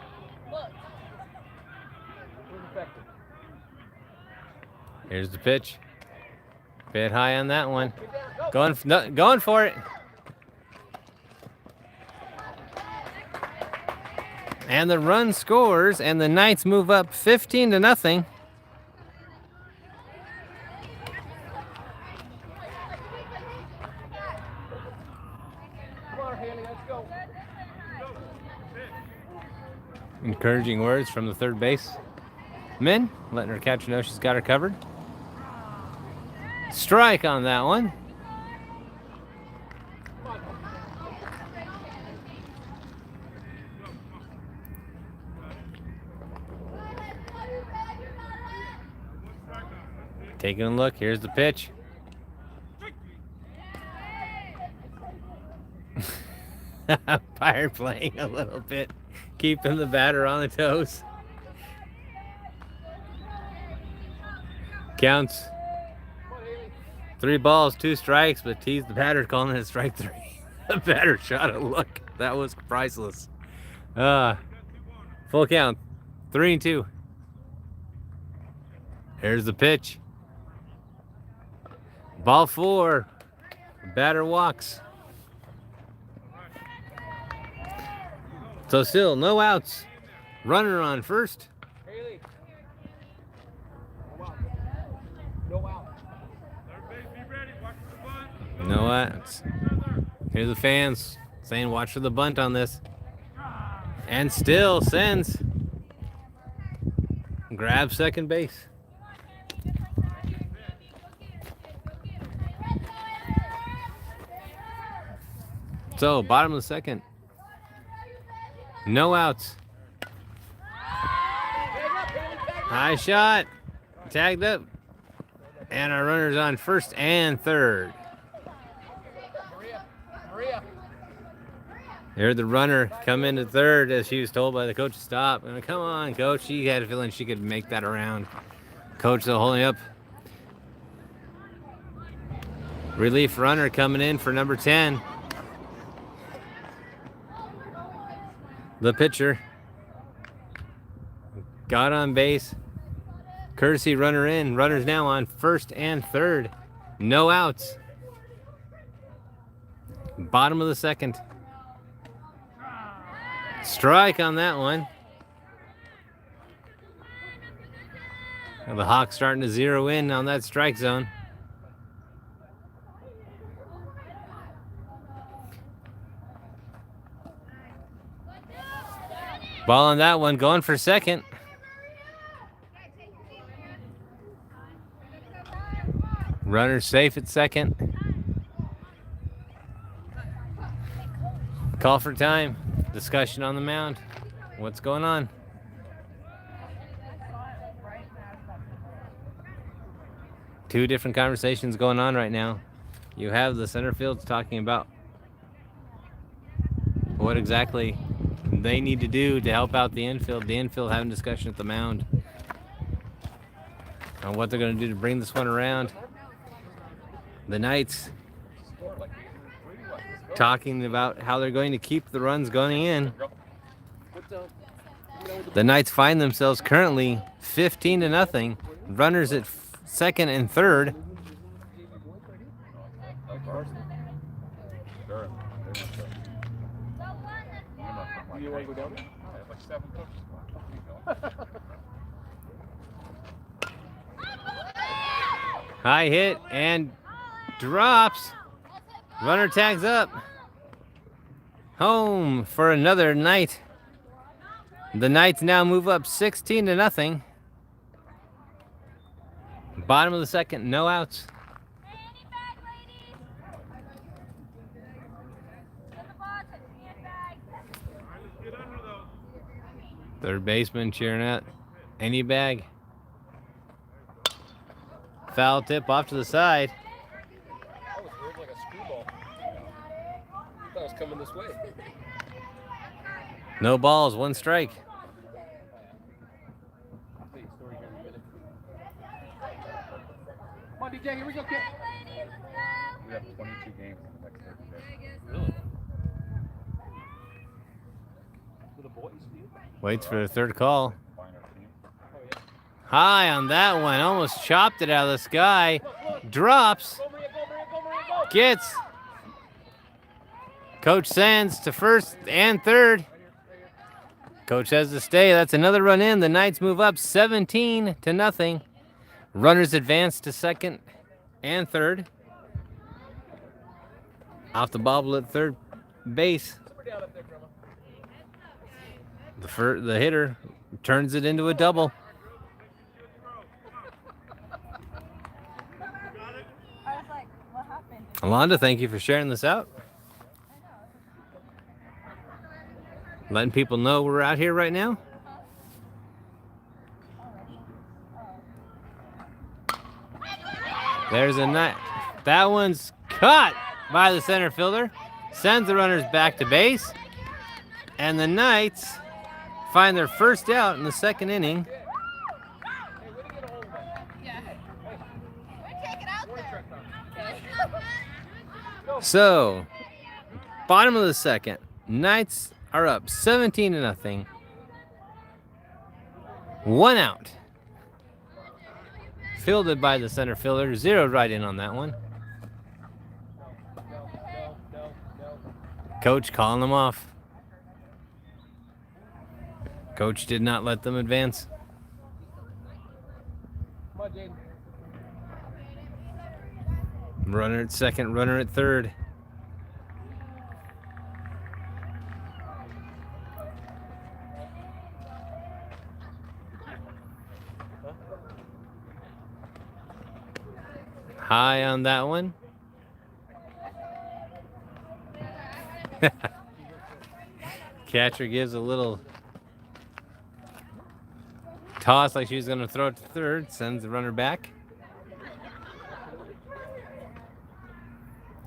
Look. It was effective. Here's the pitch. Bit high on that one. Going for it. And the run scores, and the Knights move up 15-0. Come on, Haley, let's go. Encouraging words from the third base. Letting her catcher know she's got her covered. Strike on that one. Taking a look. Here's the pitch. Umpire playing a little bit, keeping the batter on the toes. Counts 3 balls, 2 strikes, but teased the batter, calling it strike 3. The batter shot a look. That was priceless. Full count. 3-2. Here's the pitch. Ball 4. Batter walks. So still no outs. Runner on first. Haley. No out. No outs. Here's the fans saying watch for the bunt on this. And still sends. Grabs second base. So, bottom of the second. No outs. High shot. Tagged up. And our runner's on first and third. Maria. Here's the runner come into third as she was told by the coach to stop. And come on, coach. She had a feeling she could make that around. Coach still holding up. Relief runner coming in for number 10. The pitcher got on base. Courtesy runner in. Runner's now on first and third. No outs. Bottom of the second. Strike on that one. And the Hawks starting to zero in on that strike zone. Ball on that one, going for second. Runner safe at second. Call for time. Discussion on the mound. What's going on? Two different conversations going on right now. You have the center fields talking about what exactly they need to do to help out the infield. The infield having discussion at the mound on what they're going to do to bring this one around. The Knights talking about how they're going to keep the runs going in. The Knights find themselves currently 15-0. Runners at second and third. You want to go down there? Like 7 coaches. High hit and drops. Runner tags up. Home for another night. The Knights now move up 16-0. Bottom of the second, no outs. Third baseman cheering out. Any bag. Foul tip off to the side. That was weird, like a screwball. I thought it was coming this way. No balls, one strike. I'll tell you a story here in a minute. Come on, DJ, here we go, kid. We have 22 games in the next 30 days. Really? For the boys, dude? Waits for the third call. High on that one. Almost chopped it out of the sky. Drops. Gets. Coach sends to first and third. Coach has to stay. That's another run in. The Knights move up 17-0. Runners advance to second and third. Off the bobble at third base. The hitter turns it into a double. I was like, what happened? Alonda, thank you for sharing this out. Letting people know we're out here right now. There's a night. That one's caught by the center fielder. Sends the runners back to base. And the Knights find their first out in the second inning. Yeah. We're taking out there. So, bottom of the second, Knights are up 17-0. One out. Fielded by the center fielder, zeroed right in on that one. Coach calling them off. Coach did not let them advance. Come on, Jaden. Runner at second, runner at third. High on that one. Catcher gives a little toss like she was going to throw it to third. Sends the runner back.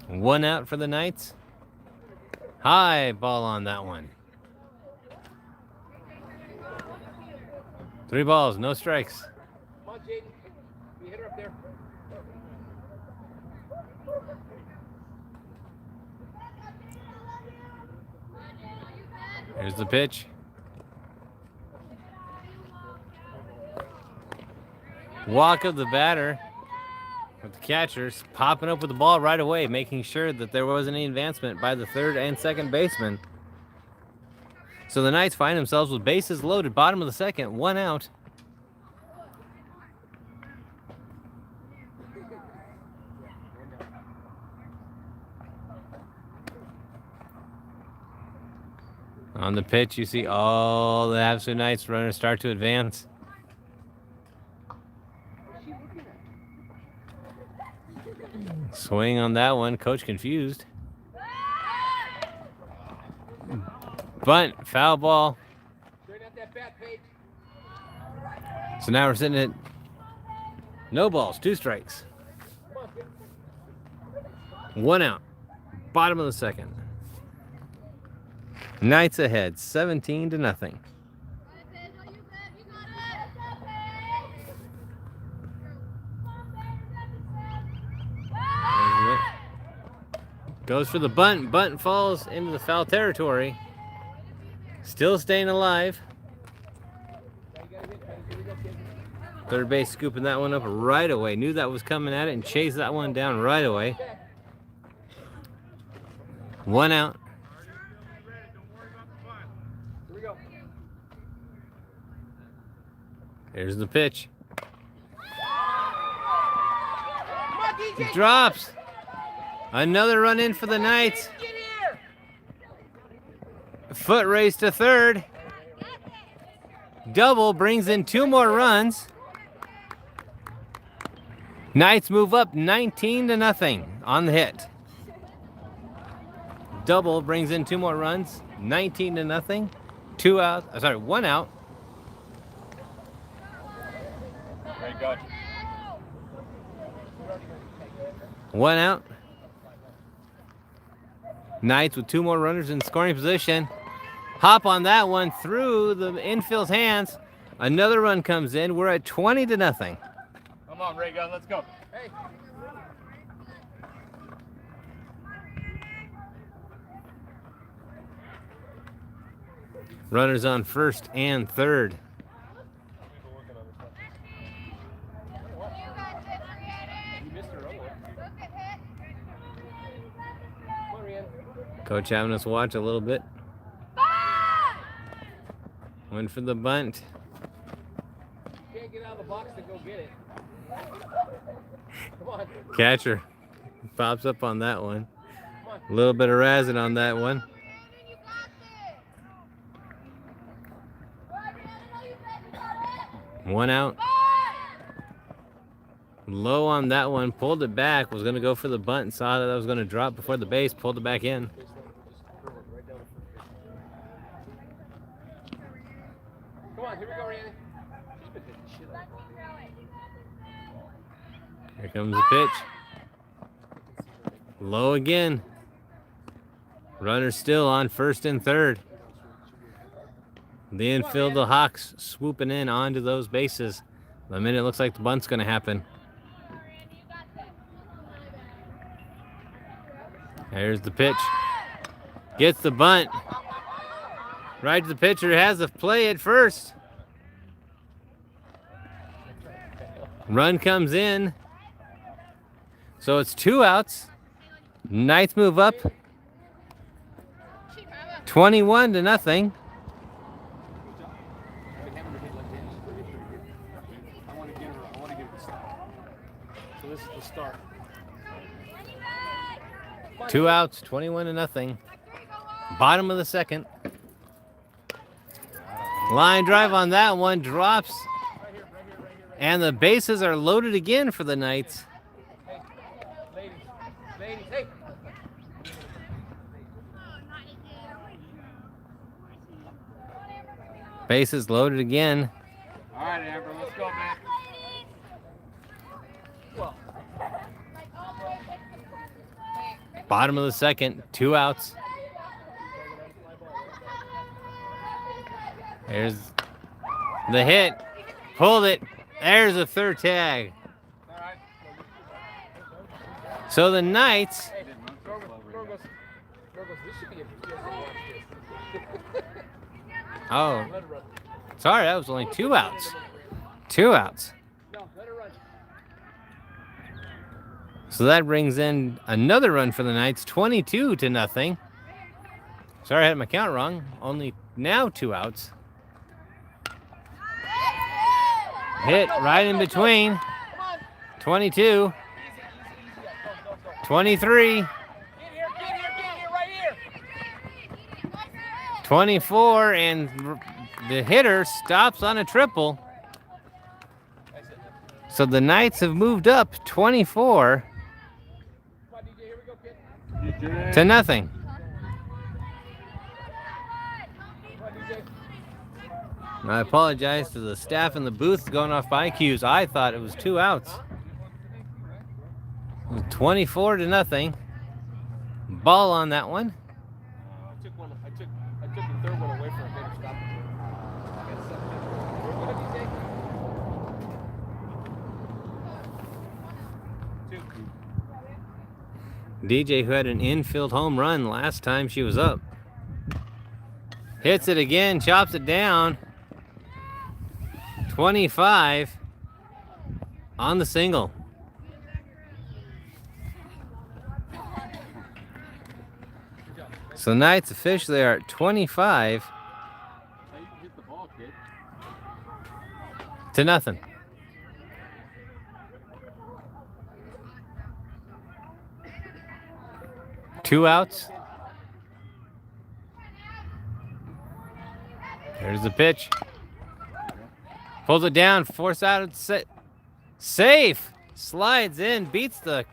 1 out for the Knights. High ball on that one. 3 balls, no strikes. Come on, Jaden. You hit her up there. Here's the pitch. Walk of the batter. With the catchers popping up with the ball right away, making sure that there wasn't any advancement by the third and second baseman. So the Knights find themselves with bases loaded, bottom of the second, 1 out. On the pitch, you see all the Havasu Knights runners start to advance. Swing on that one, coach confused. Bunt, foul ball. So now we're sitting at no balls, 2 strikes. 1 out, bottom of the second. Knights ahead, 17-0. Goes for the bunt. Bunt falls into the foul territory. Still staying alive. Third base scooping that one up right away. Knew that was coming at it and chased that one down right away. 1 out. Here's the pitch. Drops. Another run in for the Knights. Foot race to third. Double brings in 2 more runs. Knights move up 19-0 on the hit. Double brings in 2 more runs. 19-0. 2 out. Sorry, 1 out. Great go. 1 out. Knights with 2 more runners in scoring position. Hop on that one through the infield's hands. Another run comes in. We're at 20-0. Come on, Ray Gun, let's go. Hey. Runners on first and third. Coach having us watch a little bit. Went for the bunt. Can't get out of the box to go get it. Come on. Catcher pops up on that one. A little bit of razzing on that one. One out. Low on that one. Pulled it back. Was going to go for the bunt and saw that was going to drop before the base. Pulled it back in. Come on, here we go, Randy. Here comes the pitch. Low again. Runner still on first and third. The infield, the Hawks swooping in onto those bases. The minute it looks like the bunt's going to happen. There's the pitch. Gets the bunt. Right to the pitcher. Has the play at first. Run comes in. So it's 2 outs. Knights move up 21-0. So this is the start. 2 outs, 21-0. Bottom of the second. Line drive on that one, drops. And the bases are loaded again for the Knights. Ladies, hey. Bases loaded again. All right, Amber, let's go, man. Bottom of the second, 2 outs. There's the hit. Pulled it. There's a third tag. So the Knights. Oh, sorry, that was only 2 outs. 2 outs. So that brings in another run for the Knights, 22-0. Sorry, I had my count wrong. Only now 2 outs. Hit right in between. 22. 23. 24, and the hitter stops on a triple. So the Knights have moved up 24 to nothing. I apologize to the staff in the booth going off by cues. I thought it was 2 outs. 24-0. Ball on that one. I took the third one away from a better stop. DJ, who had an infield home run last time she was up. Hits it again, chops it down. 25 on the single. So Knights officially are at 25 to nothing. Two outs. There's the pitch. Pulls it down, force out, safe. Slides in, beats the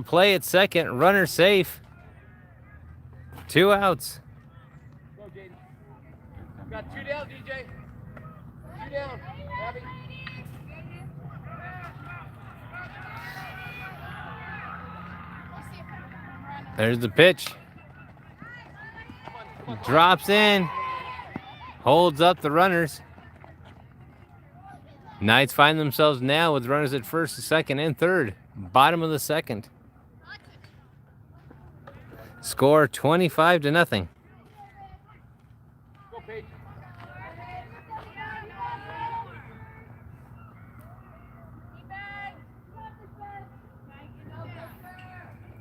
play at second. Runner safe. 2 outs. Go, Jaden. Got 2 down, DJ. 2 down. Abby. There's the pitch. Drops in. Holds up the runners. Knights find themselves now with runners at first, second, and third. Bottom of the second. Score 25-0. Go, Paige.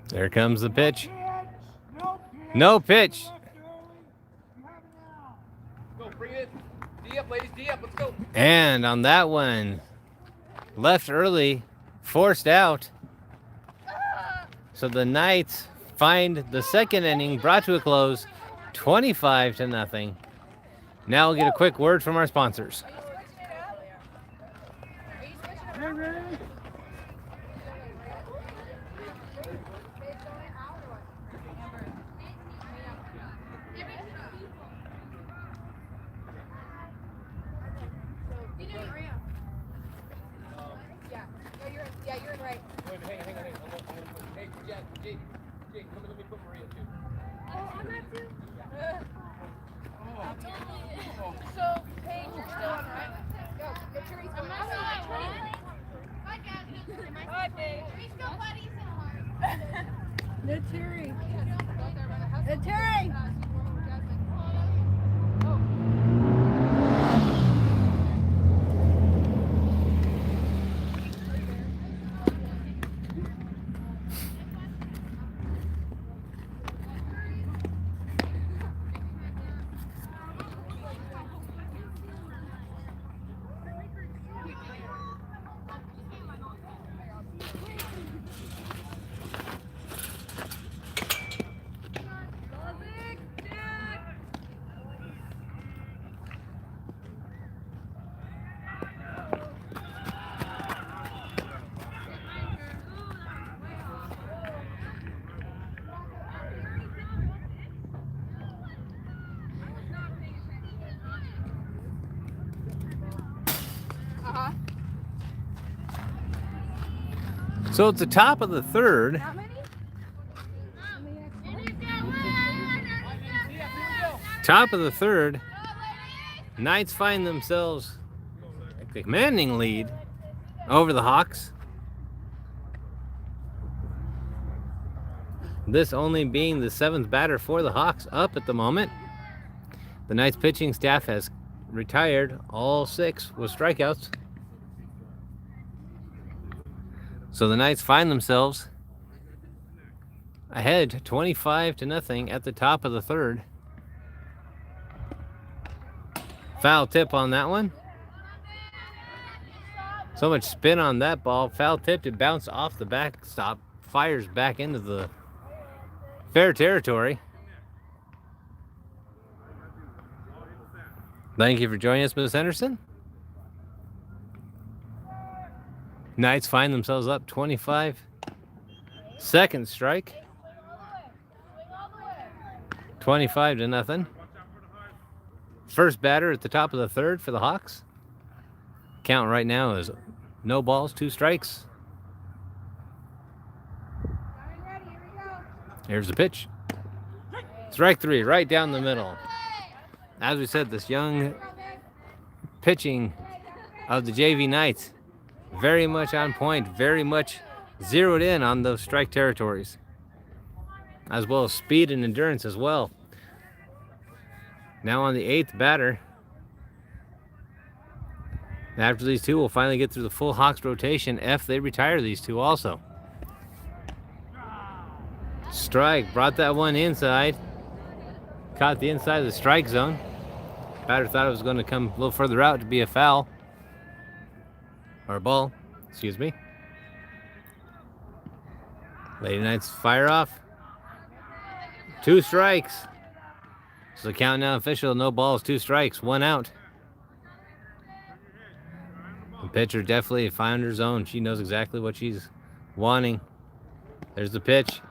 There comes the pitch. No pitch. Go, bring it. D up, ladies. D up. Let's go. And on that one, left early, forced out. So the Knights find the second inning brought to a close, 25-0. Now we'll get a quick word from our sponsors. Yeah, you're right. Wait, hang on. Hey, Jake, come and let me put Maria too. Oh, I'm not too. So, Paige, you're still on, right? Go. Get your I'm not still on 20. Hi, guys. Hi, Paige. We still buddies in heart. No, Terry. Terry! Love it. So it's the top of the third. How many? Top of the third. Knights find themselves a commanding lead over the Hawks. This only being the 7th batter for the Hawks up at the moment. The Knights pitching staff has retired all 6 with strikeouts. So the Knights find themselves ahead 25-0 at the top of the third. Foul tip on that one. So much spin on that ball. Foul tipped, it bounced off the backstop, fires back into the fair territory. Thank you for joining us, Ms. Henderson. Knights find themselves up 25. Second strike. 25-0. First batter at the top of the third for the Hawks. Count right now is no balls, 2 strikes. Here's the pitch. Strike 3, right down the middle. As we said, this young pitching of the JV Knights, very much on point, very much zeroed in on those strike territories, as well as speed and endurance as well. Now on the 8th batter. After these 2, we'll finally get through the full Hawks rotation if they retire these 2 also. Strike, brought that one inside. Caught the inside of the strike zone. Batter thought it was going to come a little further out to be a foul. Or a ball, excuse me. Lady Knights fire off. 2 strikes. So the count now official, no balls, 2 strikes, 1 out. The pitcher definitely found her zone. She knows exactly what she's wanting. There's the pitch.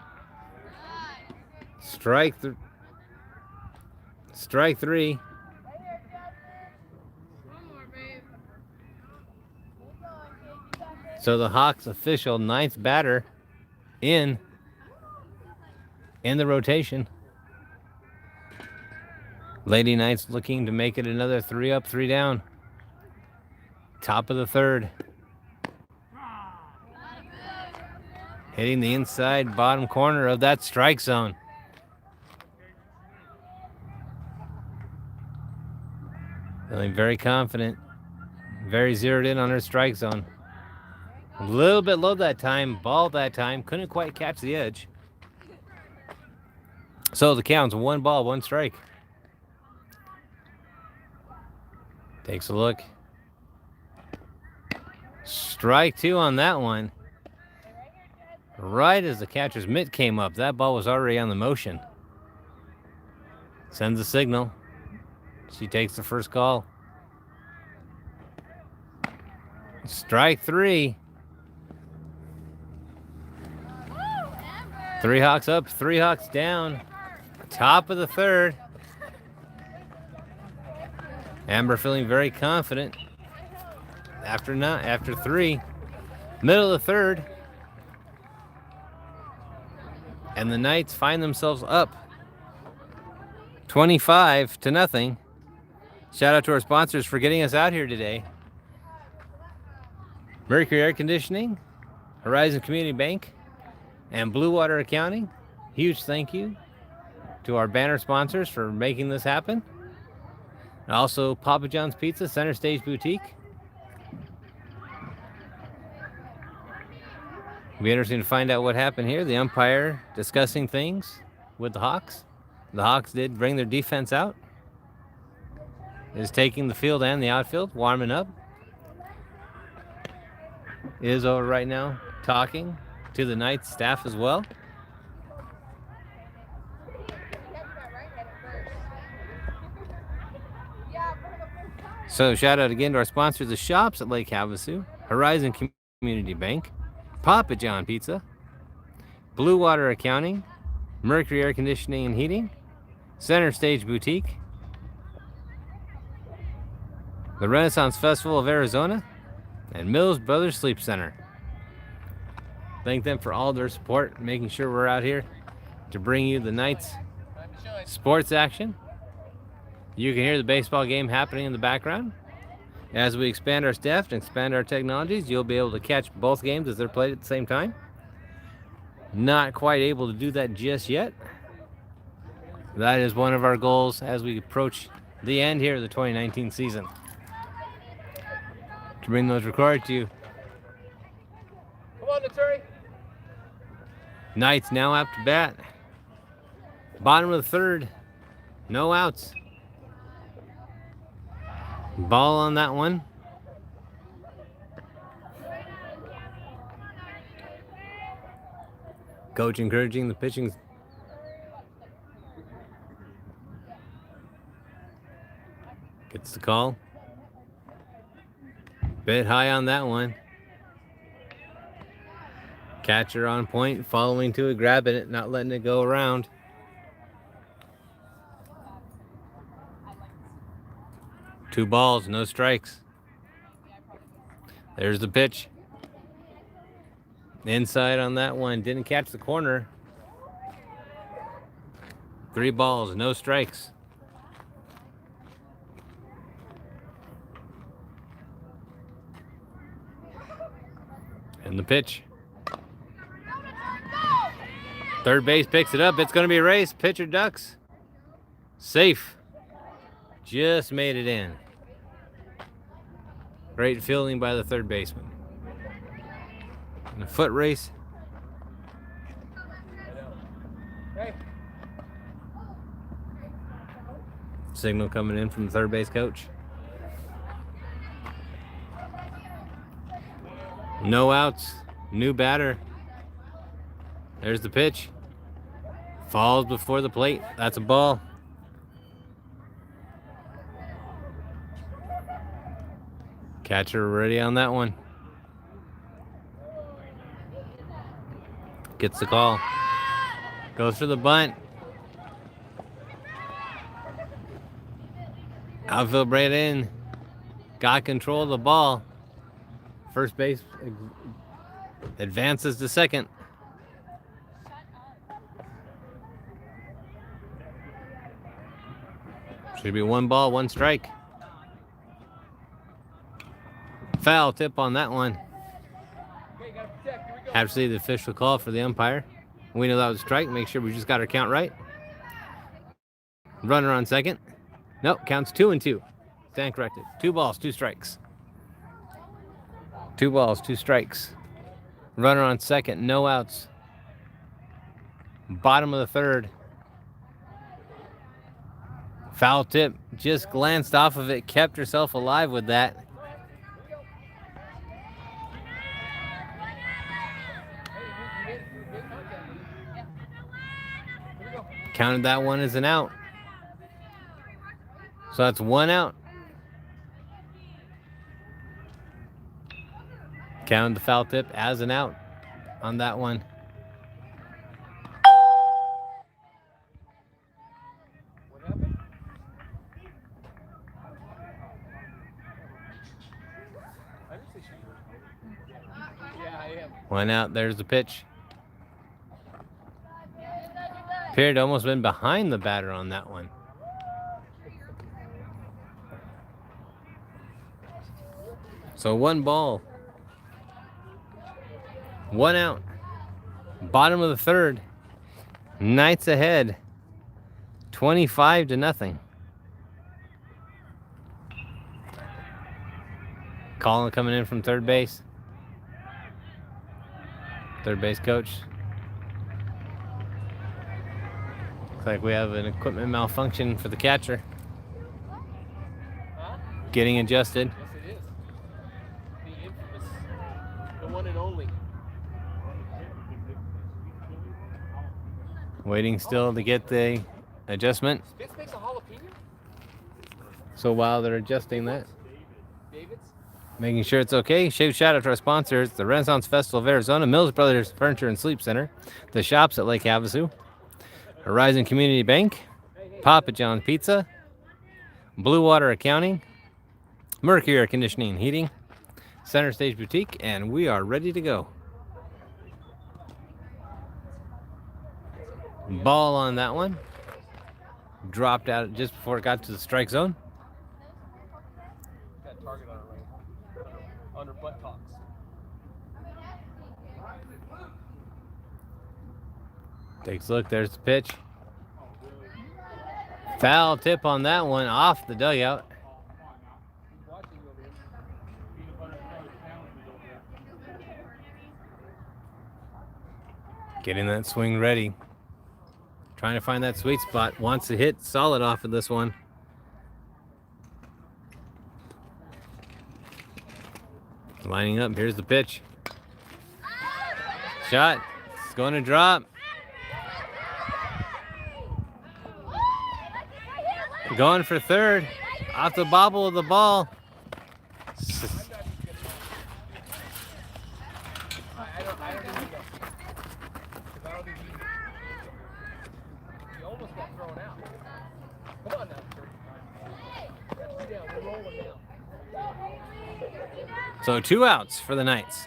Strike 3. So the Hawks official 9th batter in the rotation. Lady Knights looking to make it another 3 up, 3 down. Top of the third. Hitting the inside bottom corner of that strike zone. Feeling very confident. Very zeroed in on her strike zone. A little bit low that time. Ball that time. Couldn't quite catch the edge. So the count's 1 ball, 1 strike. Takes a look. Strike 2 on that one. Right as the catcher's mitt came up, that ball was already on the motion. Sends a signal. She takes the first call. Strike 3. 3 Hawks up, 3 Hawks down. Top of the third. Amber feeling very confident. After 3. Middle of the third. And the Knights find themselves up 25-0. Shout out to our sponsors for getting us out here today. Mercury Air Conditioning, Horizon Community Bank, and Blue Water Accounting. Huge thank you to our banner sponsors for making this happen. And also Papa John's Pizza, Center Stage Boutique. It'll be interesting to find out what happened here. The umpire discussing things with the Hawks. The Hawks did bring their defense out. Is taking the field and the outfield, warming up. Is over right now talking to the Knights staff as well. So shout out again to our sponsors, the shops at Lake Havasu, Horizon Community Bank, Papa John Pizza, Blue Water Accounting, Mercury Air Conditioning and Heating, Center Stage Boutique, the Renaissance Festival of Arizona, and Mills Brothers Sleep Center. Thank them for all their support, making sure we're out here to bring you the night's sports action. You can hear the baseball game happening in the background. As we expand our staff and expand our technologies, you'll be able to catch both games as they're played at the same time. Not quite able to do that just yet. That is one of our goals as we approach the end here of the 2019 season, to bring those recorded to you. Come on, Naturi. Knights now up to bat. Bottom of the third. No outs. Ball on that one. Coach encouraging the pitching. Gets the call. Bit high on that one. Catcher on point, following to it, grabbing it, not letting it go around. Two balls, no strikes. There's the pitch. Inside on that one, didn't catch the corner. 3 balls, no strikes. And the pitch. Third base picks it up. It's going to be a race. Pitcher ducks. Safe. Just made it in. Great fielding by the third baseman. And a foot race. Hey. Signal coming in from the third base coach. No outs. New batter. There's the pitch. Falls before the plate. That's a ball. Catcher ready on that one. Gets the call. Goes for the bunt. Outfield right in. Got control of the ball. First base advances to second. Should be 1 ball, 1 strike. Foul tip on that one. Have to see the official call for the umpire. We know that was a strike. Make sure we just got our count right. Runner on second. Nope, counts 2 and 2. Stand corrected. 2 balls, 2 strikes. 2 balls, 2 strikes. Runner on second, no outs. Bottom of the third. Foul tip, just glanced off of it, kept herself alive with that. Counted that one as an out. So that's 1 out. Counted the foul tip as an out on that one. What happened? I didn't say she was. Yeah, I am. 1 out. There's the pitch. Appeared to almost been behind the batter on that one. So 1 ball. 1 out. Bottom of the third. Knights ahead. 25-0. Colin coming in from third base. Third base coach. Looks like we have an equipment malfunction for the catcher. Huh? Getting adjusted. Yes, it is. The infamous, the one and only. Waiting still to get the adjustment. Spitz makes a jalapeno? So while they're adjusting that, David's? making sure it's okay, shout out to our sponsors, the Renaissance Festival of Arizona, Mills Brothers Furniture and Sleep Center, the shops at Lake Havasu, Horizon Community Bank, Papa John's Pizza, Blue Water Accounting, Mercury Air Conditioning and Heating, Center Stage Boutique, and we are ready to go. Ball on that one. Dropped out just before it got to the strike zone. Got a target on it right under buttocks. Takes a look. There's the pitch. Foul tip on that one off the dugout. Getting that swing ready. Trying to find that sweet spot. Wants to hit solid off of this one. Lining up. Here's the pitch. Shot. It's going to drop. Going for third. Off the bobble of the ball. I don't think he does. I don't think he almost got thrown out. Come on now, Kurt. Got 3 down. We're rolling now. So 2 outs for the Knights.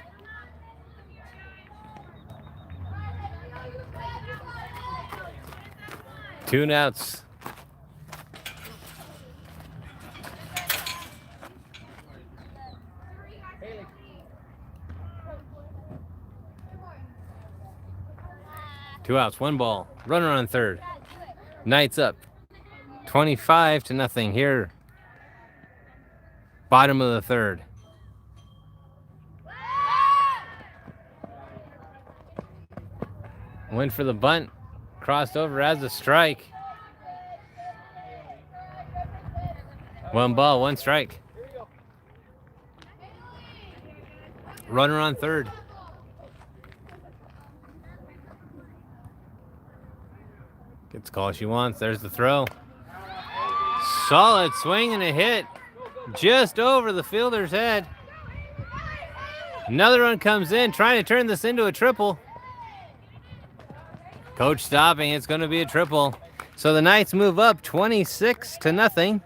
Two outs. Two outs, 1 ball. Runner on third. Knights up 25-0 here. Bottom of the third. Went for the bunt. Crossed over as a strike. 1 ball, 1 strike. Runner on third. Gets the call she wants. There's the throw. Solid swing and a hit. Just over the fielder's head. Another one comes in, trying to turn this into a triple. Coach stopping. It's going to be a triple. So the Knights move up 26-0.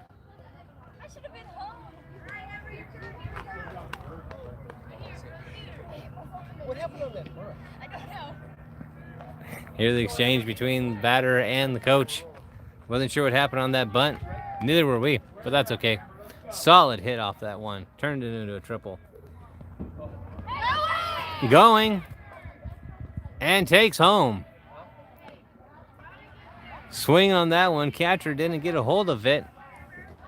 What happened on that bunt? I don't know. Here's the exchange between the batter and the coach. Wasn't sure what happened on that bunt. Neither were we, but that's okay. Solid hit off that one. Turned it into a triple. Going. And takes home. Swing on that one. Catcher didn't get a hold of it.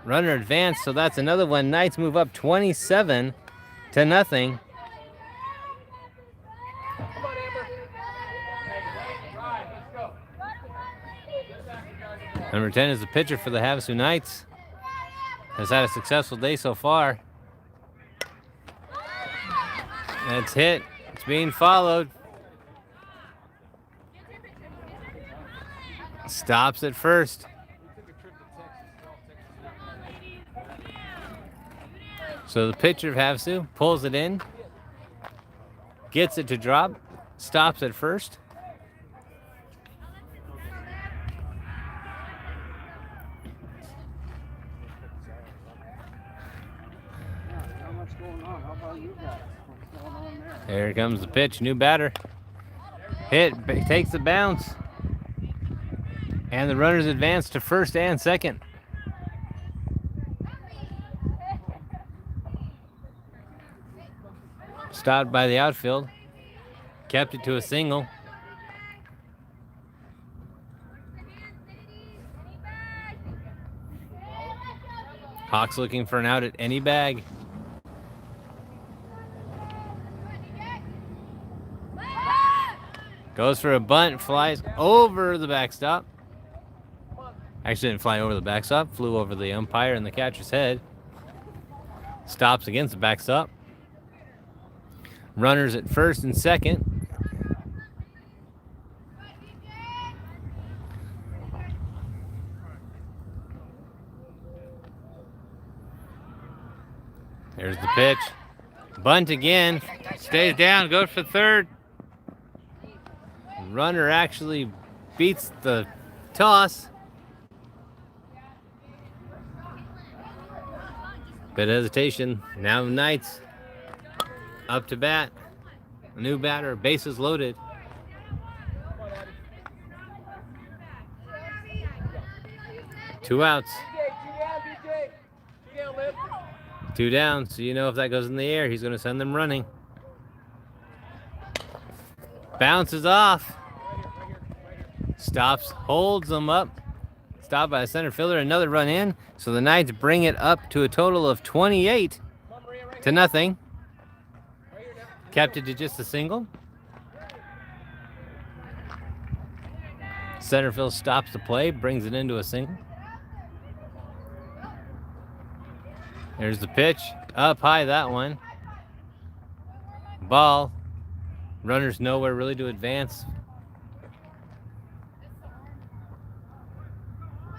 Runner advanced, so that's another one. Knights move up 27-0. Number 10 is the pitcher for the Havasu Knights. Has had a successful day so far. That's hit. It's being followed. Stops at first. So the pitcher of Havasu pulls it in. Gets it to drop. Stops at first. There comes the pitch, new batter. Hit, takes the bounce. And the runners advance to first and second. Stopped by the outfield. Kept it to a single. Hawks looking for an out at any bag. Goes for a bunt, flies over the backstop. Actually didn't fly over the backstop, flew over the umpire and the catcher's head. Stops against the backstop. Runners at first and second. There's the pitch. Bunt again. Stays down, goes for third. Runner actually beats the toss. Bit of hesitation. Now the Knights up to bat. A new batter, bases loaded. 2 outs. DJ, 2 down, DJ. 2 down, Liv. 2 down, so you know if that goes in the air, he's going to send them running. Bounces off. Stops, holds them up. Stopped by the center fielder, another run in. So the Knights bring it up to a total of 28 to nothing. Kept it to just a single. Center field stops the play, brings it into a single. There's the pitch. Up high, that one. Ball. Runners nowhere really to advance.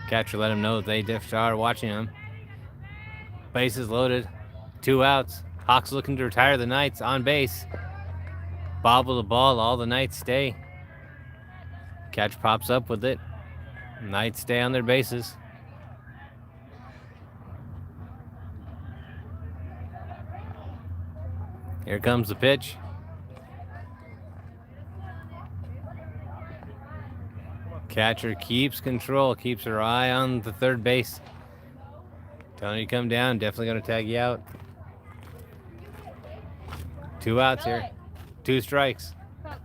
Catcher let him know that they are watching him. Bases loaded. 2 outs. Hawks looking to retire the Knights on base. Bobble the ball. All the Knights stay. Catch pops up with it. Knights stay on their bases. Here comes the pitch. Catcher keeps control, keeps her eye on the third base. Telling you to come down, definitely going to tag you out. 2 outs here. 2 strikes. Coach,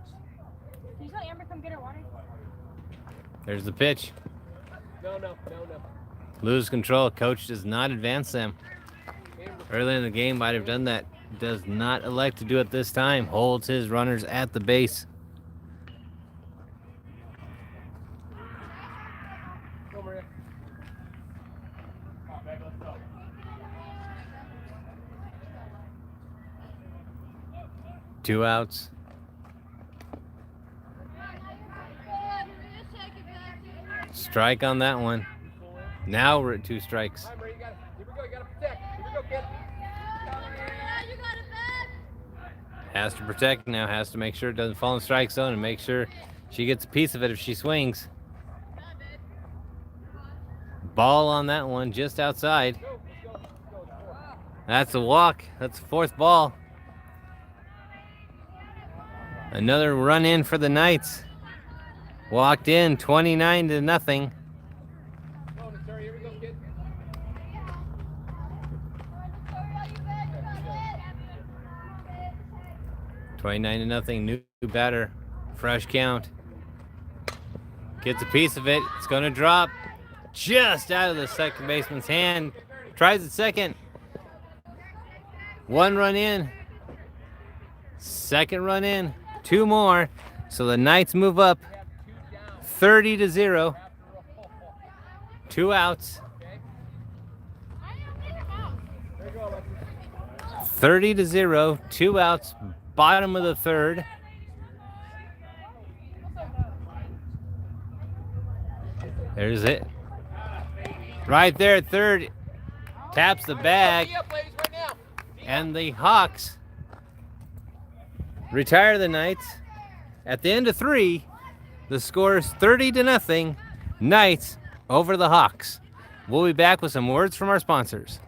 can you tell Amber come get her water? There's the pitch. No. Lose control. Coach does not advance them. Early in the game might have done that. Does not elect to do it this time. Holds his runners at the base. Go, Maria. 2 outs. Strike on that one. Now we're at 2 strikes. All right, Maria, you got it. Here we go. You got to protect. Here we go, kid. Has to protect now. Has to make sure it doesn't fall in strike zone and make sure she gets a piece of it if she swings. Ball on that one, just outside. That's a walk. That's the 4th ball. Another run in for the Knights. Walked in 29 to nothing. 29 to nothing. New batter. Fresh count. Gets a piece of it. It's going to drop just out of the second baseman's hand. Tries it second. 1 run in. 2nd run in. 2 more. So the Knights move up 30 to 0. 2 outs. 30 to 0. 2 outs. Bottom of the 3rd. There's it. Right there at 3rd. Taps the bag. And the Hawks retire the Knights. At the end of 3, the score is 30 to nothing. Knights over the Hawks. We'll be back with some words from our sponsors.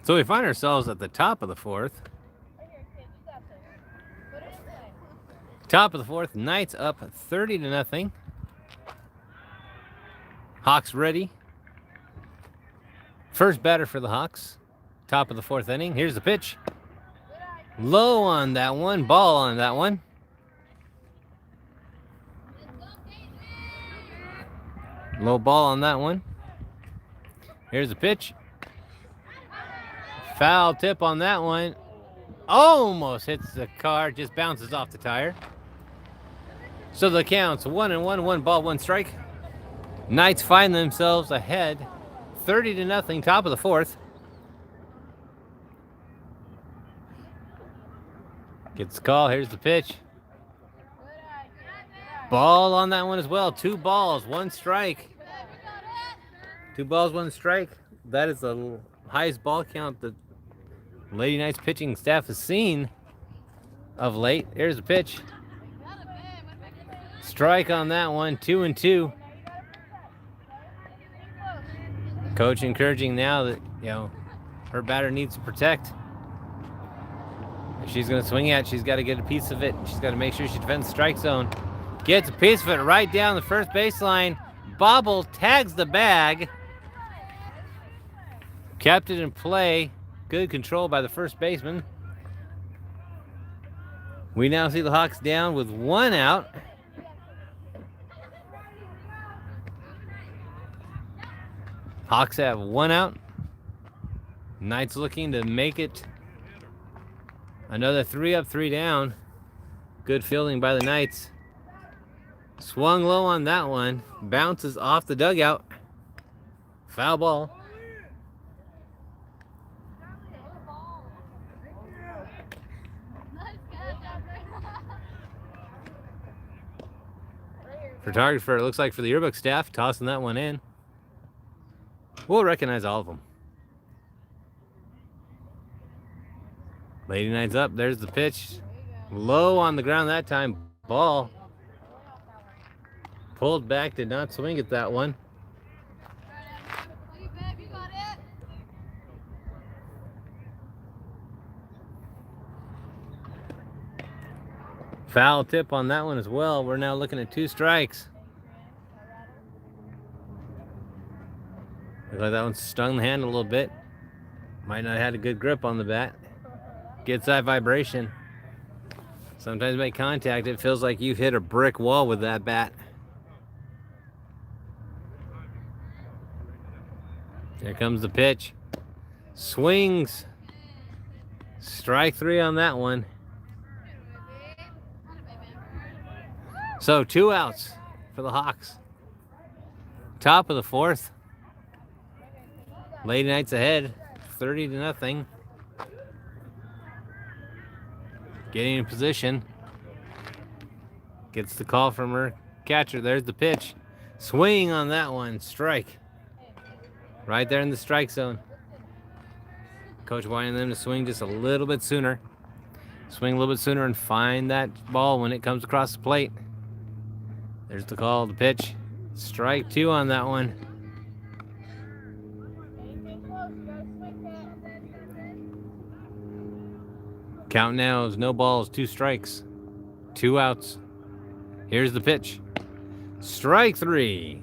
So we find ourselves at the top of the fourth. Right here, kid. You got this. Put it in play. Top of the fourth. Knights up 30-0. Hawks ready. First batter for the Hawks. Top of the fourth inning. Here's the pitch. Low on that one. Ball on that one. Low ball on that one. Here's the pitch. Foul tip on that one. Almost hits the car. Just bounces off the tire. So the count's 1-1. 1 ball, 1 strike. Knights find themselves ahead 30-0. Top of the fourth. Gets the call. Here's the pitch. Ball on that one as well. 2 balls, 1 strike. 2 balls, 1 strike. That is the highest ball count that Lady Knights pitching staff has seen of late. Here's the pitch. Strike on that one. 2-2. Coach encouraging now that, her batter needs to protect. If she's going to swing at, she's got to get a piece of it. She's got to make sure she defends the strike zone. Gets a piece of it right down the first baseline. Bobble tags the bag. Kept it in play. Good control by the first baseman. We now see the Hawks down with 1 out. Hawks have 1 out. Knights looking to make it another 3 up, 3 down. Good fielding by the Knights. Swung low on that one. Bounces off the dugout. Foul ball. Photographer, it looks like for the yearbook staff, tossing that one in. We'll recognize all of them. Lady Knights up. There's the pitch. Low on the ground that time. Ball. Pulled back. Did not swing at that one. Foul tip on that one as well. We're now looking at 2 strikes. Looks like that one stung the hand a little bit. Might not have had a good grip on the bat. Gets that vibration. Sometimes make contact, it feels like you've hit a brick wall with that bat. Here comes the pitch. Swings. Strike 3 on that one. So 2 outs for the Hawks. Top of the fourth. Lady Knights ahead, 30-0. Getting in position. Gets the call from her catcher. There's the pitch. Swing on that one. Strike. Right there in the strike zone. Coach wanting them to swing just a little bit sooner. Swing a little bit sooner and find that ball when it comes across the plate. There's the call, the pitch. Strike 2 on that one. Count now is no balls, 2 strikes, 2 outs. Here's the pitch. Strike 3.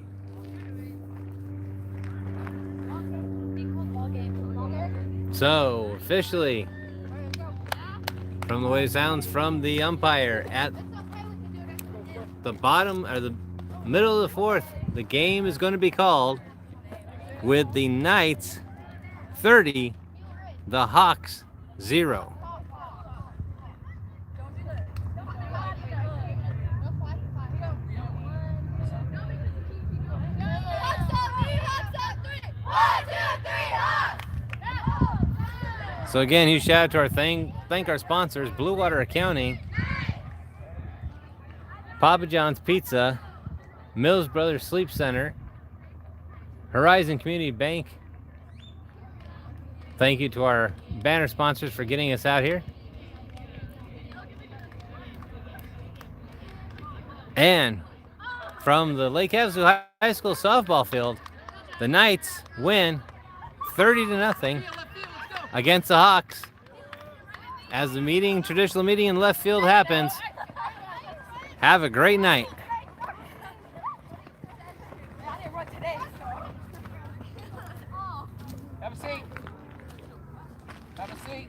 So, officially, from the way it sounds from the umpire, at the bottom or the middle of the fourth, the game is going to be called with the Knights 30, the Hawks 0. So again, huge shout out to our thank our sponsors, Blue Water Accounting, Papa John's Pizza, Mills Brothers Sleep Center, Horizon Community Bank. Thank you to our banner sponsors for getting us out here. And from the Lake Havasu High School softball field, the Knights win 30-0 against the Hawks. As the meeting, traditional meeting in left field happens. Have a great night. I didn't run today, so. Have a seat. Have a seat.